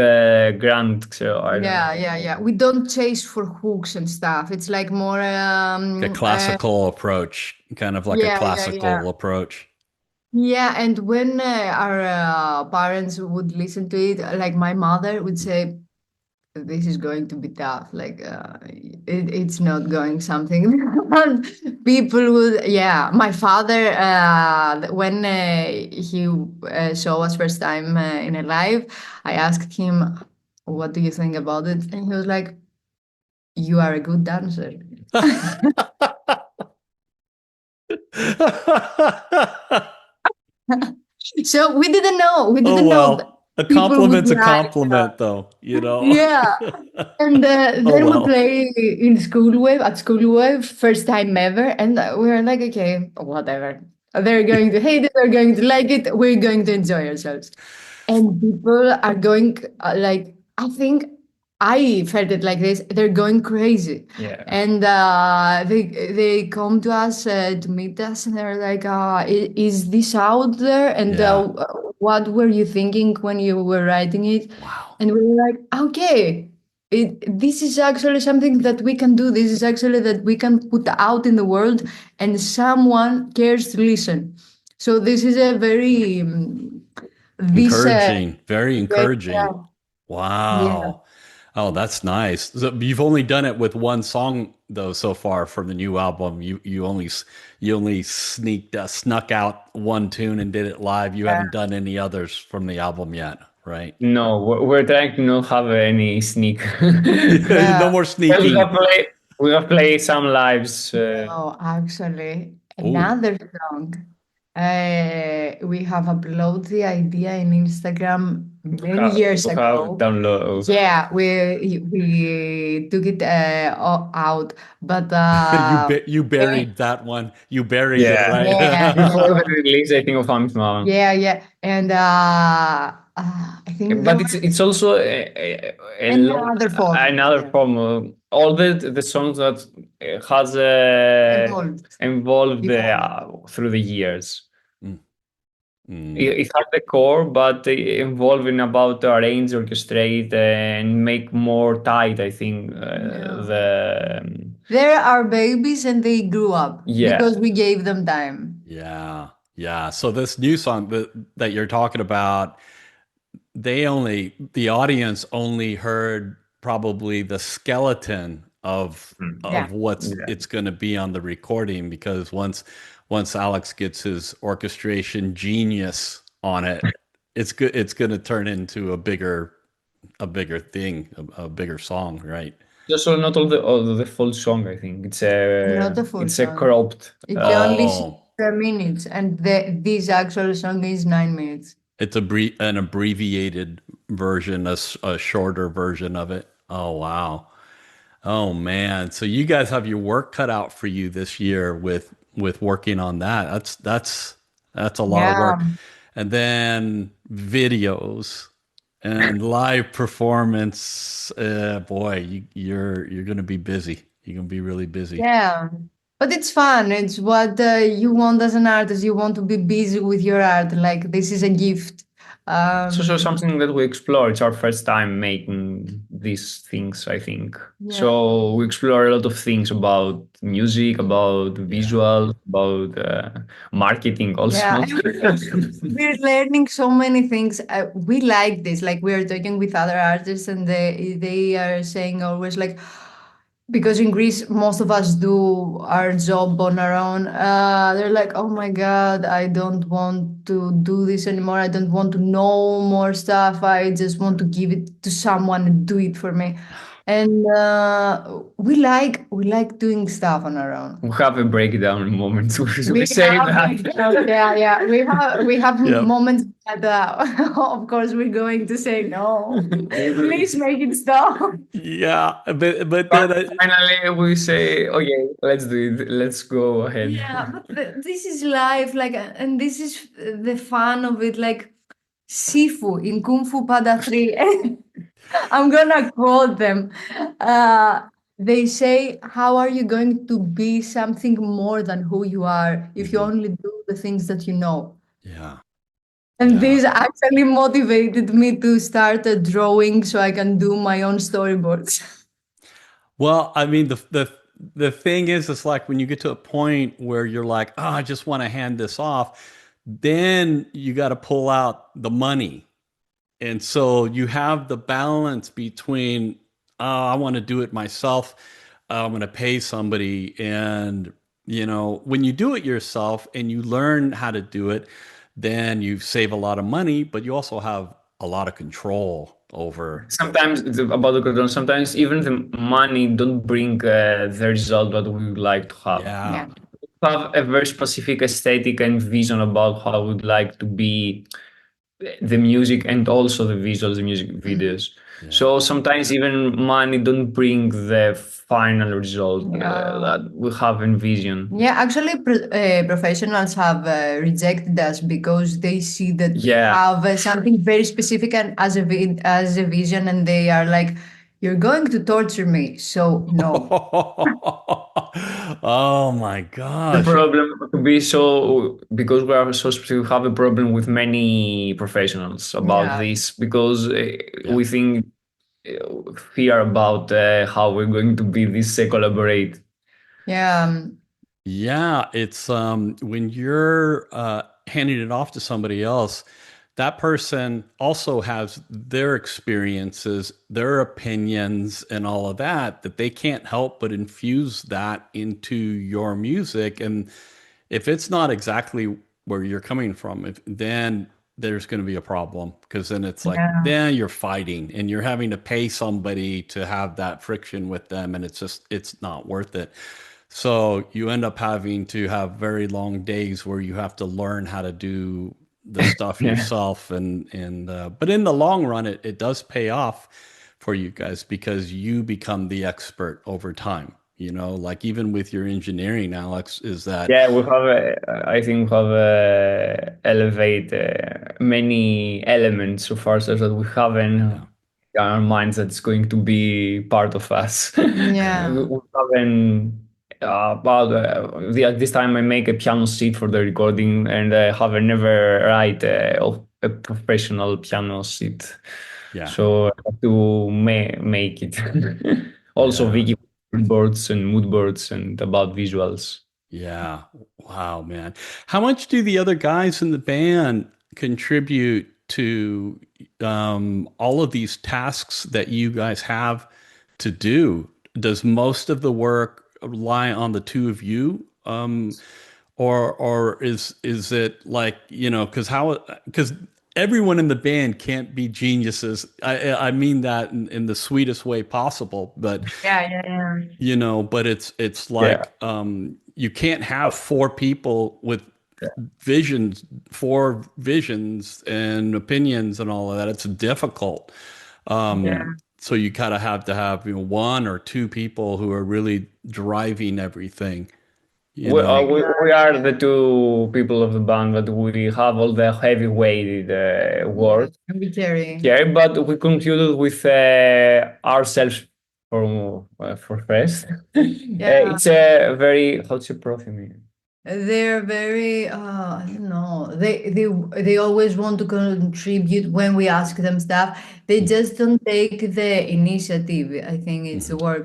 grand. So I don't
Yeah,
know.
yeah, yeah. We don't chase for hooks and stuff. It's like more,
a classical approach, kind of like a
yeah, yeah, yeah.
classical approach.
Yeah, and when our parents would listen to it, like my mother would say, "This is going to be tough. Like, it's not going something." People would, yeah. My father, when he saw us first time in a live, I asked him, "What do you think about it?" And he was like, "You are a good dancer." So we didn't know. We
Oh
didn't know that
well, a
people would
compliment's a
like.
compliment, though, you know.
Yeah. And
Oh
then we
well.
play in School Wave at School Wave, first time ever, and we were like, okay, whatever. They're going to hate it. They're going to like it. We're going to enjoy ourselves. And people are going like I think I felt it like this. They're going crazy,
Yeah.
and they come to us to meet us, and they're like, "Is this out there? And
Yeah.
what were you thinking when you were writing it?"
Wow.
And we were like, "Okay." This is actually something that we can do. This is actually that we can put out in the world, and someone cares to listen. So this is a very this
Encouraging, very
yeah,
encouraging.
yeah,
Wow. Oh, that's nice. So you've only done it with one song though so far from the new album. You only snuck out one tune and did it live. You
yeah.
haven't done any others from the album yet, right?
No, we're trying to not have any sneak.
No
No,
more
Well,
sneaking.
we have played some lives.
no, actually,
Oh,
another song. We have uploaded the idea in Instagram many years
We have
ago.
download.
Yeah, we took it out, but
you
yeah,
buried that one. You buried it,
Yeah,
right?
yeah,
before
yeah,
the release, I think of Famished Mammon.
yeah, yeah, and I think there
But
were
it's also a lot
another form.
another
Yeah,
form. All the songs that has
evolved,
involved
evolved.
through the years.
Mm, mm.
It has the core, but involving about to arrange, orchestrate, and make more tight. I think
Yeah.
the
They're our babies and they grew up
yeah.
because we gave them time.
Yeah. Yeah. So this new song that you're talking about, the audience only heard probably the skeleton
Yeah.
of what's
Yeah.
it's going to be on the recording because once Alex gets his orchestration genius on it, it's going to turn into a bigger thing, a bigger song, right?
Just not all the full song. I think
Not a full
it's a
song.
cropped.
It's only
Oh,
6 minutes, and this actual song is 9 minutes.
it's an abbreviated version, a shorter version of it. Oh, wow. Oh man. So you guys have your work cut out for you this year with working on that. That's a lot of
Yeah.
work. And then videos and live performance. Boy, you're going to be busy. You're going to be really busy.
Yeah. But it's fun. It's what you want as an artist. You want to be busy with your art. Like this is a gift.
Yeah.
It's also
Um,
something that we explore. It's our first time making these things, I think.
yeah.
So we explore a lot of things about music, about
Yeah.
visual, about marketing
Yeah.
also.
We're learning so many things. We like this. Like we are talking with other artists, and they are saying always like, because in Greece most of us do our job on our own. They're like, oh my god, I don't want to do this anymore. I don't want to know more stuff. I just want to give it to someone and do it for me. And we like doing stuff on our own.
We have a breakdown moment. We
We
say
have
that.
like yeah, yeah. We have
Yep.
moments that of course we're going to say no. Please make it stop.
Yeah, but then
But finally, we say, okay, let's do it. Let's go ahead.
Yeah, but this is life, like, and this is the fun of it. Like Sifu in Kung Fu Panda 3. I'm gonna quote them. They say, "How are you going to be something more than who you are if you
Mhm.
only do the things that you know?"
Yeah,
And
yeah.
this actually motivated me to start a drawing so I can do my own storyboards.
Well, I mean, the thing is, it's like when you get to a point where you're like, oh, I just want to hand this off, then you got to pull out the money. And so you have the balance between, oh, I want to do it myself. I'm going to pay somebody. And, when you do it yourself and you learn how to do it, then you save a lot of money, but you also have a lot of control over.
Sometimes it's about the control. Sometimes even the money don't bring the result that we would like to have.
Yeah.
Yeah.
Have a very specific aesthetic and vision about how I would like to be the music and also the visuals, the music videos.
Yeah.
So sometimes even money don't bring the final result
Yeah.
that we have in vision.
Yeah, actually, professionals have rejected us because they see that we
Yeah.
have something very specific and as a vision, and they are like, "You're going to torture me." So no.
Oh my
The
gosh.
problem to be so because we are so specific, we have a problem with many professionals about
Yeah,
this because
Yeah.
we think fear about how we're going to be this collaborate.
yeah,
Yeah, it's when you're handing it off to somebody else, that person also has their experiences, their opinions, and all of that that they can't help but infuse that into your music. And if it's not exactly where you're coming from, then there's going to be a problem because then it's like
yeah,
then you're fighting and you're having to pay somebody to have that friction with them, and it's not worth it. So you end up having to have very long days where you have to learn how to do the stuff
Yeah.
yourself, and but in the long run, it does pay off for you guys because you become the expert over time. Like even with your engineering, Alex, is that
Yeah, we have, I think, we have elevate many elements of ourselves that we have in
yeah,
our minds that's going to be part of us.
yeah,
We haven't about at this time I make a piano sheet for the recording, and I have never write of a professional piano sheet,
yeah,
so I have to make it. Also,
yeah.
Vicky boards and mood boards and about visuals.
Yeah. Wow, man. How much do the other guys in the band contribute to all of these tasks that you guys have to do? Does most of the work rely on the two of you? Or is it like, because everyone in the band can't be geniuses. I mean that in the sweetest way possible, but
yeah, yeah, yeah.
Yeah.
it's like you can't have four people with visions, four visions and opinions and all of that. It's difficult.
Yeah.
So you kind of have to have one or two people who are really driving everything. you know.
We are the two people of the band that we have all the heavy-weighted work
We carry.
here, but we concluded with ourselves for first.
Yeah.
It's a very how's your profi?
They're very, I don't know. They always want to contribute when we ask them stuff. They just don't take the initiative. I think it's the
Mhm.
word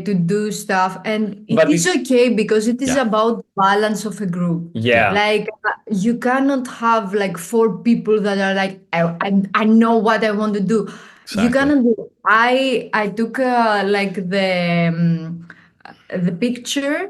to do stuff, and it
But
is okay because it is
Yeah,
about balance of a group.
yeah,
yeah,
Like you cannot have like four people that are like I know what I want to do. You
exactly.
cannot do. I took like the picture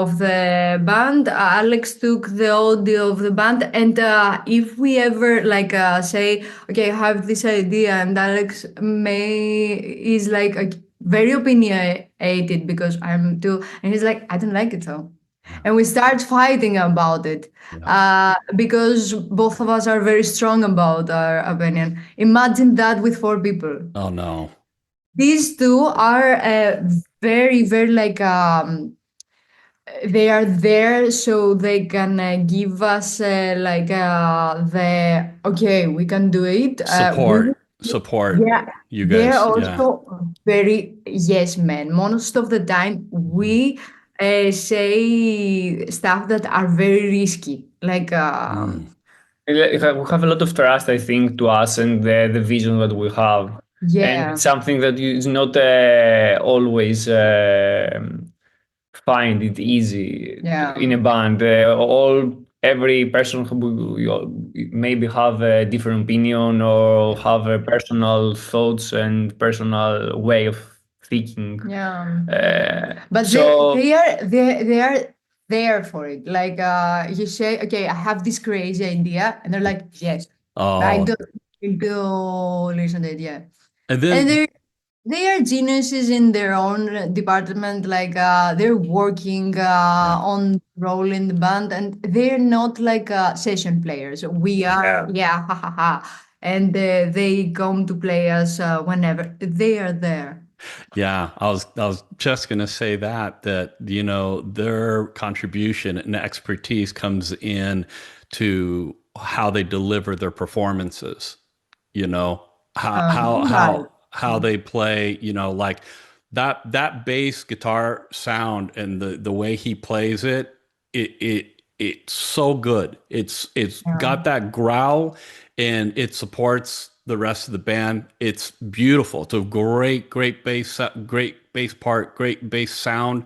of the band. Alex took the audio of the band, and if we ever like say, okay, I have this idea, and Alex may is like very opinionated because I'm too, and he's like, I don't like it so.
Yeah,
And we start fighting about it
yeah.
because both of us are very strong about our opinion. Imagine that with four people.
Oh no.
These two are very, very like they are there so they can give us like the okay, we can do it. We will,
Support
yeah,
you
they're
guys. Yeah.
also very yes men. Most of the time, we say stuff that are very risky, like
Mm.
we have a lot of trust, I think, to us and the vision that we have, and
yeah,
it's something that is not always find it easy
yeah,
in a band. Every person who maybe have a different opinion or
Yeah.
have a personal thoughts and personal way of thinking.
yeah.
Uh,
But
so
they are there for it. Like you say, okay, I have this crazy idea, and they're like, yes, I
Oh,
don't need to listen to it yet.
and
And
then
they are geniuses in their own department. Like they're working
yeah.
on role in the band, and they're not like session players. We are,
yeah,
yeah, ha ha ha. And they come to play us whenever they are there.
Yeah, I was just gonna say that you know their contribution and expertise comes in to how they deliver their performances. You know
Right.
how they play. You know, like that bass guitar sound and the way he plays it. It's so good. It's
Yeah.
got that growl and it supports the rest of the band. It's beautiful. It's a great bass part, great bass sound,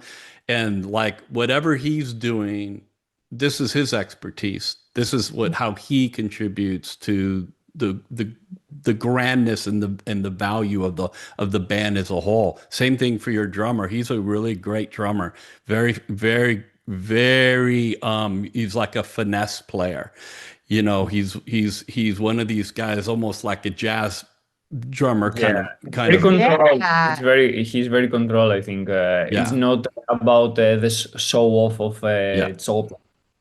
and like whatever he's doing, this is his expertise. This is what how he contributes to the grandness and the value of the band as a whole. Same thing for your drummer. He's a really great drummer. Very he's like a finesse player. You know, he's one of these guys almost like a jazz drummer
yeah,
kind
very
of
controlled.
Yeah.
He's very controlled. I think it's
yeah.
not about the show off of
Yeah.
it's all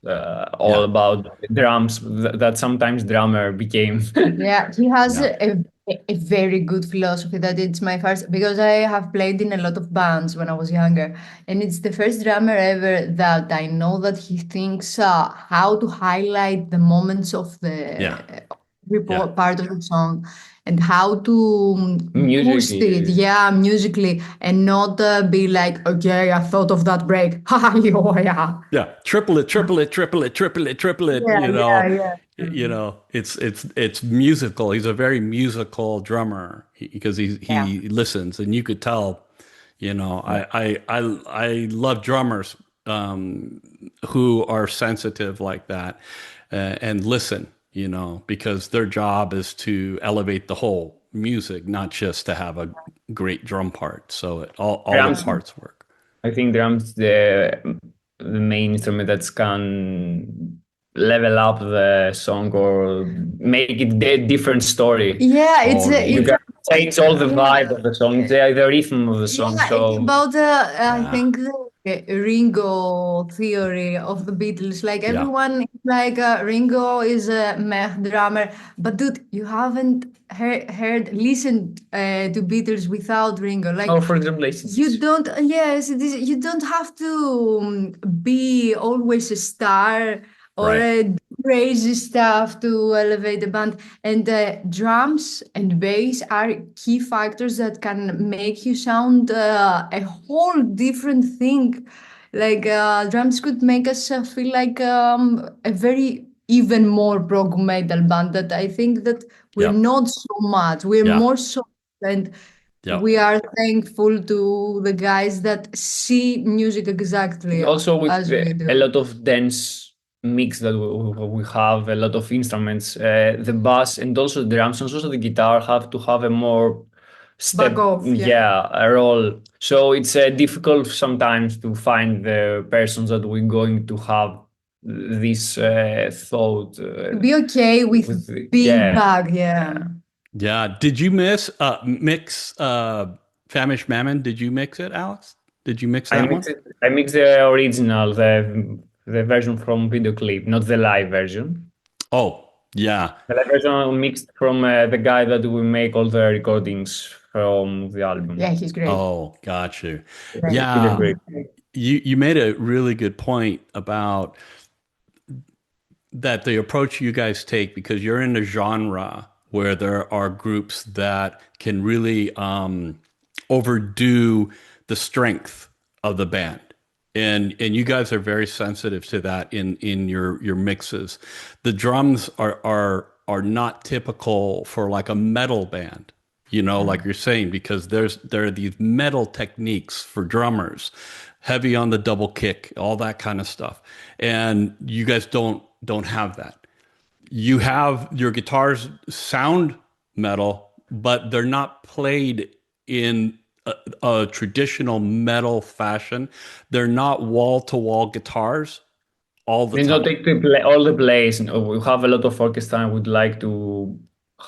Yeah.
about drums that sometimes drummer became.
Yeah, he has
Yeah.
a very good philosophy that it's my first because I have played in a lot of bands when I was younger, and it's the first drummer ever that I know that he thinks how to highlight the moments of the
Yeah. Yeah.
report part of the song and how to boost it,
Musically,
yeah, musically, and not be like, okay, I thought of that break, ha, yeah,
Yeah, triple it, triple it, triple it, triple it, triple it.
yeah, yeah, yeah.
You know, it's musical. He's a very musical drummer because
Yeah.
he listens, and you could tell. You know, I love drummers who are sensitive like that and listen. You know, because their job is to elevate the whole music, not just to have a great drum part. So all the
drums.
parts work.
I think drums the main instrument that can level up the song or make it a different story.
Yeah,
You
it's
Totally.
can change all the
yeah.
vibe of the song, the rhythm of the song.
Yeah, it's
So
about I
Yeah.
think the Ringo theory of the Beatles. Like
Yeah.
everyone like Ringo is a meh drummer, but dude, you haven't listened to Beatles without Ringo. Like,
Or for example,
you
ACDC.
don't, yes, you don't have to be always a star or
Right.
crazy stuff to elevate the band. And drums and bass are key factors that can make you sound a whole different thing. Like drums could make us feel like a very even more prog metal band that I think that we're
Yep.
not so much. We're
Yeah.
more so, and
Yep.
we are thankful to the guys that see music exactly
Also with
as we
a
do.
lot of dense mix that we have, a lot of instruments, the bass and also the drums and also the guitar have to have a more
Back
step,
off, yeah.
yeah, a role. So it's difficult sometimes to find the persons that we're going to have this thought
To be okay with being
yeah,
back, yeah.
yeah.
Yeah. Did you mix Famished Mammon? Did you mix it, Alex? Did you mix
I
that one?
mix it. I mix the original, the version from video clip, not the live version.
Oh, yeah.
The live version mixed from the guy that will make all the recordings from the
Yeah,
album.
he's great.
Oh, got you.
Great.
Peter
Yeah.
Great.
You made a really good point about that the approach you guys take because you're in a genre where there are groups that can really overdo the strength of the band. And you guys are very sensitive to that in your mixes. The drums are not typical for like a metal band, like you're saying, because there are these metal techniques for drummers, heavy on the double kick, all that kind of stuff. And you guys don't have that. You have your guitars sound metal, but they're not played in a traditional metal fashion. They're not wall to wall guitars all the
They don't
time.
take all the plays. And we have a lot of orchestra and would like to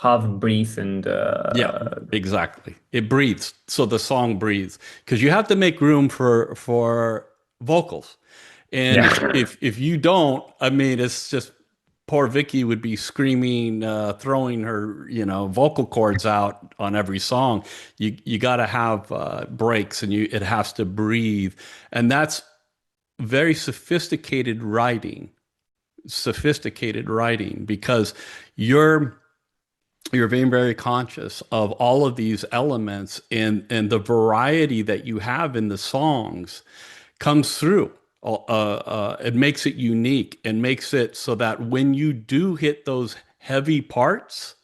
have breathe and
Yeah, exactly. It breathes. So the song breathes because you have to make room for vocals. And
yeah.
if you don't, I mean, it's just poor Vicky would be screaming, throwing her, vocal cords out on every song. You got to have breaks, and it has to breathe, and that's very sophisticated writing because you're you're being very conscious of all of these elements and the variety that you have in the songs comes through. It makes it unique and makes it so that when you do hit those heavy parts,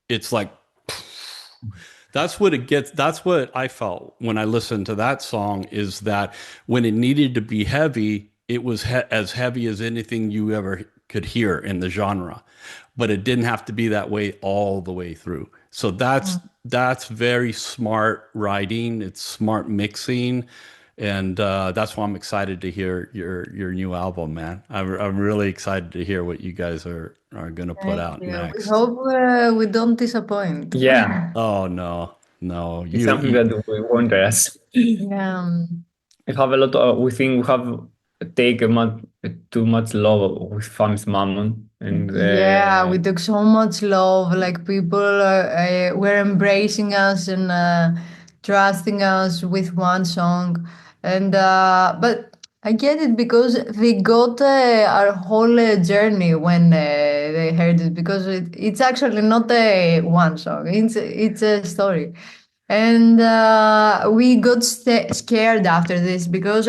it's like that's what it gets. That's what I felt when I listened to that song is that when it needed to be heavy, it was as heavy as anything you ever could hear in the genre, but it didn't have to be that way all the way through. So that's very smart writing. It's smart mixing, and that's why I'm excited to hear your new album, man. I'm really excited to hear what you guys are going to put
Thank
out
you. We
next.
hope we don't disappoint.
Yeah.
Oh no, no,
It's something that we wonder us.
Yeah.
We have a lot of, we think we have taken too much love with Famished Mammon and
Yeah, we took so much love. Like people were embracing us and trusting us with one song, and but I get it because they got our whole journey when they heard it because it's actually not a one song. It's a story. And we got scared after this because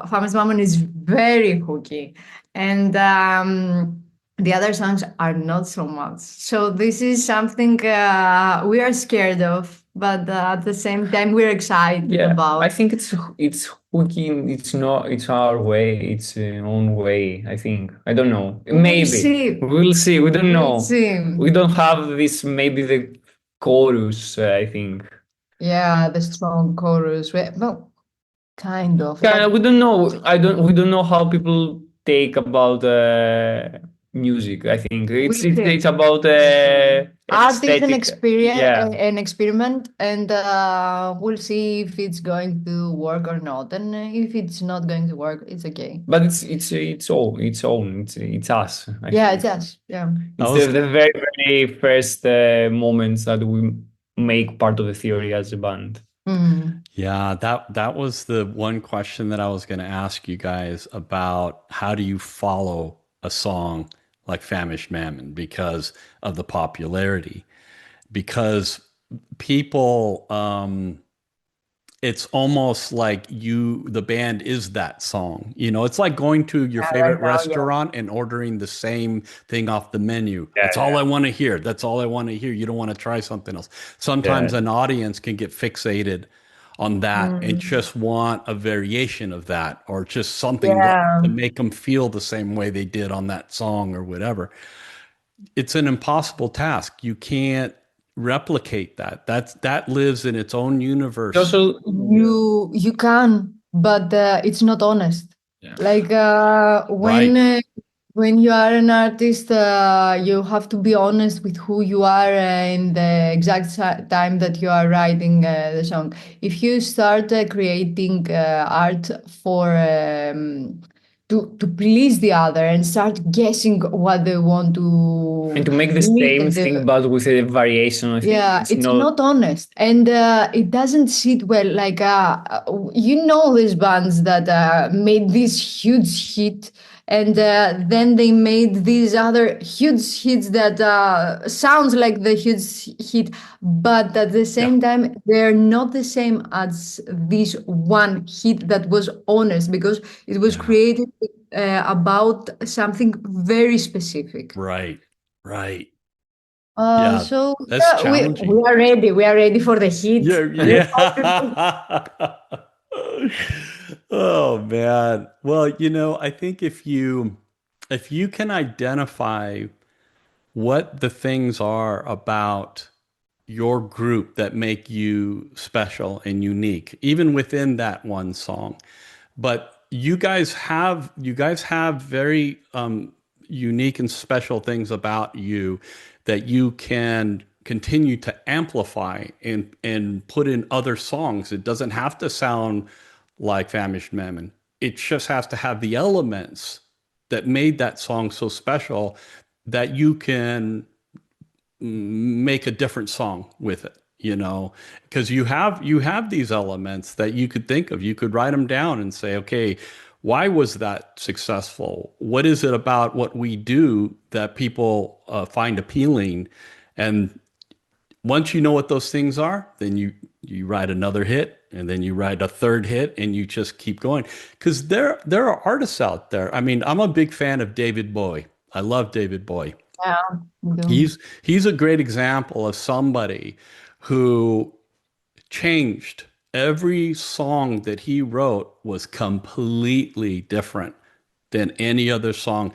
Famous Mammon is very hooky. And the other songs are not so much. So this is something we are scared of, but at the same time we're excited
yeah, I
about.
think it's hooking. It's not. It's our way. It's own way. I think. I don't know.
We'll
Maybe
see.
we'll see. We don't
We'll
know.
see.
We don't have this. Maybe the chorus. I think.
Yeah, the strong chorus. Well, kind of.
Yeah,
Like,
we don't know. I don't. We don't know how people take about music. I think
We'll
it's
see.
about
Art is an
aesthetic. Yeah,
experiment, and we'll see if it's going to work or not. And if it's not going to work, it's okay.
but it's own. It's us. I
Yeah,
think
it's us. Yeah.
I
it's
was
the very very first moments that we make part of the theory as a band.
Mm.
Yeah, that was the one question that I was going to ask you guys about how do you follow a song like Famished Mammon because of the popularity. Because people it's almost like the band is that song. You know, it's like going to your
Yeah, right
favorite
now, yeah.
restaurant and ordering the same thing off the menu.
Yeah,
That's all I want to hear. That's all I want to hear. You don't want to try something else.
yeah,
Sometimes an audience can get fixated on that and
Mm.
just want a variation of that or just something
Yeah.
to make them feel the same way they did on that song or whatever. It's an impossible task. You can't replicate that. That lives in its own
It's
universe.
also
You can, but it's not honest.
yeah.
Like
Right.
when you are an artist, you have to be honest with who you are in the exact time that you are writing the song. If you start creating art for to please the other and start guessing what they want
And
to
to make the same thing but with a variation, I think
yeah,
it's
it's
not.
not honest, and it doesn't sit well. Like, you know, these bands that made this huge hit, and then they made these other huge hits that sounds like the huge hit, but at the
Yeah.
same time, they're not the same as this one hit that was honest because it was
Yeah.
created about something very specific.
Right. Right.
Uh,
Yeah.
so
That's
yeah, we
challenging.
are ready. We are ready for the heat.
Yeah.
Let's hope it-
Yeah. Oh man. Well, I think if you can identify what the things are about your group that make you special and unique, even within that one song. But you guys have very unique and special things about you that you can continue to amplify and put in other songs. It doesn't have to sound like Famished Mammon. It just has to have the elements that made that song so special that you can make a different song with it, because you have these elements that you could think of. You could write them down and say, okay, why was that successful? What is it about what we do that people find appealing? And once you know what those things are, then you write another hit, and then you write a third hit, and you just keep going. Because there are artists out there. I mean, I'm a big fan of David Bowie. I love David Bowie.
yeah, we do.
He's a great example of somebody who changed. Every song that he wrote was completely different than any other song.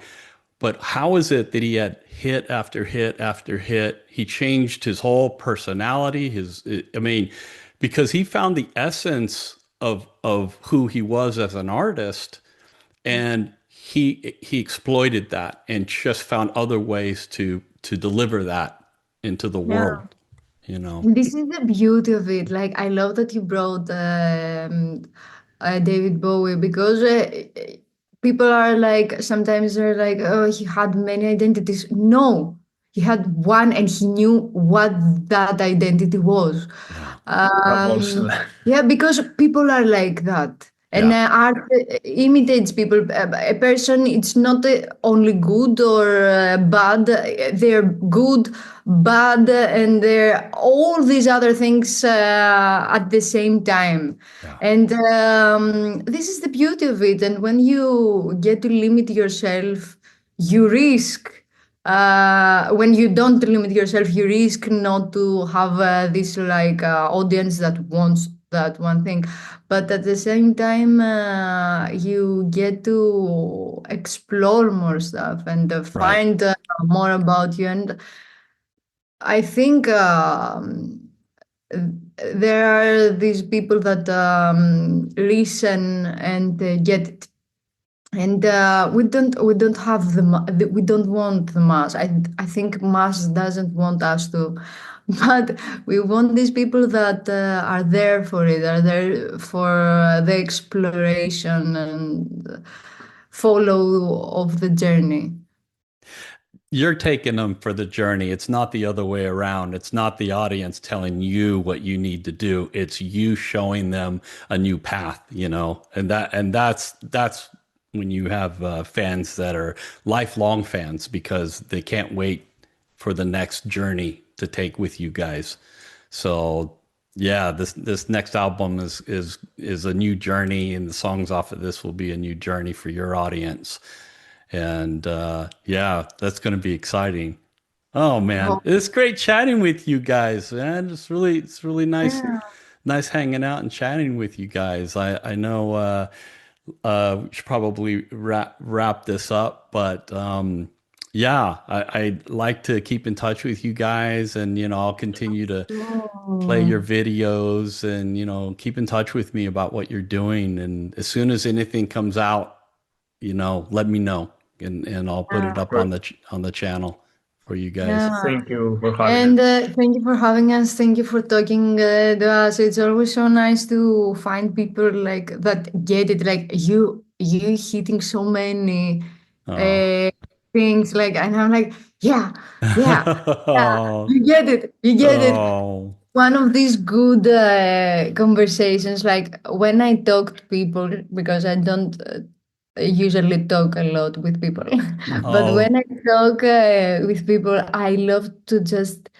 But how is it that he had hit after hit after hit? He changed his whole personality, I mean, because he found the essence of who he was as an artist, and he exploited that and just found other ways to deliver that into the
Yeah.
world, you know.
This is the beauty of it. Like, I love that you brought David Bowie because people are like, sometimes they're like, oh, he had many identities. No, he had one and he knew what that identity was.
Yeah.
Also,
Yeah, because people are like that. And
Yeah.
art imitates people. A person, it's not only good or bad. They're good, bad, and they're all these other things at the same time.
Yeah.
And this is the beauty of it. And when you get to limit yourself, you risk. When you don't limit yourself, you risk not to have this like audience that wants that one thing, but at the same time, you get to explore more stuff and
Right.
find more about you. And I think there are these people that listen and get it. and we don't have we don't want the mass. I think mass doesn't want us to, but we want these people that are there for it, are there for the exploration and follow of the journey.
You're taking them for the journey. It's not the other way around. It's not the audience telling you what you need to do. It's you showing them a new path, and that's when you have fans that are lifelong fans because they can't wait for the next journey to take with you guys. So yeah, this next album is a new journey, and the songs off of this will be a new journey for your audience. And yeah, that's going to be exciting. Oh man,
Oh,
it's great chatting with you guys, man. It's really
yeah.
nice hanging out and chatting with you guys. I know we should probably wrap this up, but yeah, I'd like to keep in touch with you guys, and I'll continue to play your
Oh,
videos, and keep in touch with me about what you're doing. And as soon as anything comes out, let me know, and I'll put it
yeah.
up on the channel for you guys.
Yeah.
Thank you for having
And
us.
thank you for having us. Thank you for talking to us. It's always so nice to find people like that get it. Like you hitting so many
Oh.
uh, things. Like, and I'm like, yeah, yeah, yeah.
Oh.
You get it. You get it.
Oh.
One of these good conversations, like when I talk to people, because I don't usually talk a lot with people, but
Oh.
when I talk with people, I love to just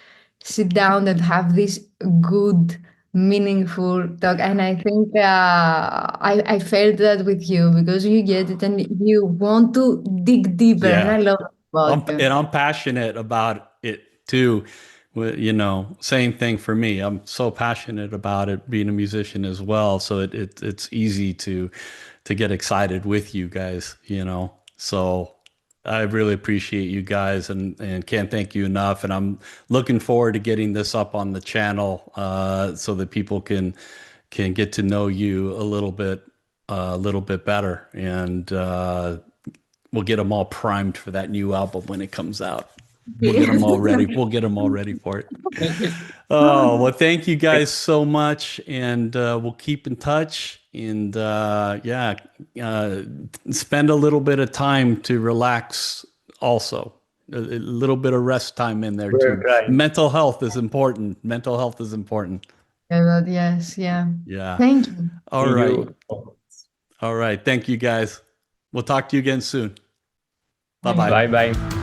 sit down and have this good, meaningful talk. And I think I felt that with you because you get it and you want to dig deeper, and I
Yeah.
love it about you.
I'm passionate about it too. Same thing for me. I'm so passionate about it, being a musician as well. So it's easy to get excited with you guys. So I really appreciate you guys, and can't thank you enough. And I'm looking forward to getting this up on the channel so that people can get to know you a little bit better, and we'll get them all primed for that new album when it comes out. We'll get them all ready. We'll get them all ready for it. Oh, well, thank you guys so much. And we'll keep in touch. And yeah, uh, spend a little bit of time to relax also. A little bit of rest time in there
We're
too.
trying.
Mental health is important. Mental health is important.
Yeah, but yes, yeah.
Yeah.
Thank you.
All
Thank
right.
you.
All right. Thank you guys. We'll talk to you again soon. Bye
Thank
bye.
Bye bye.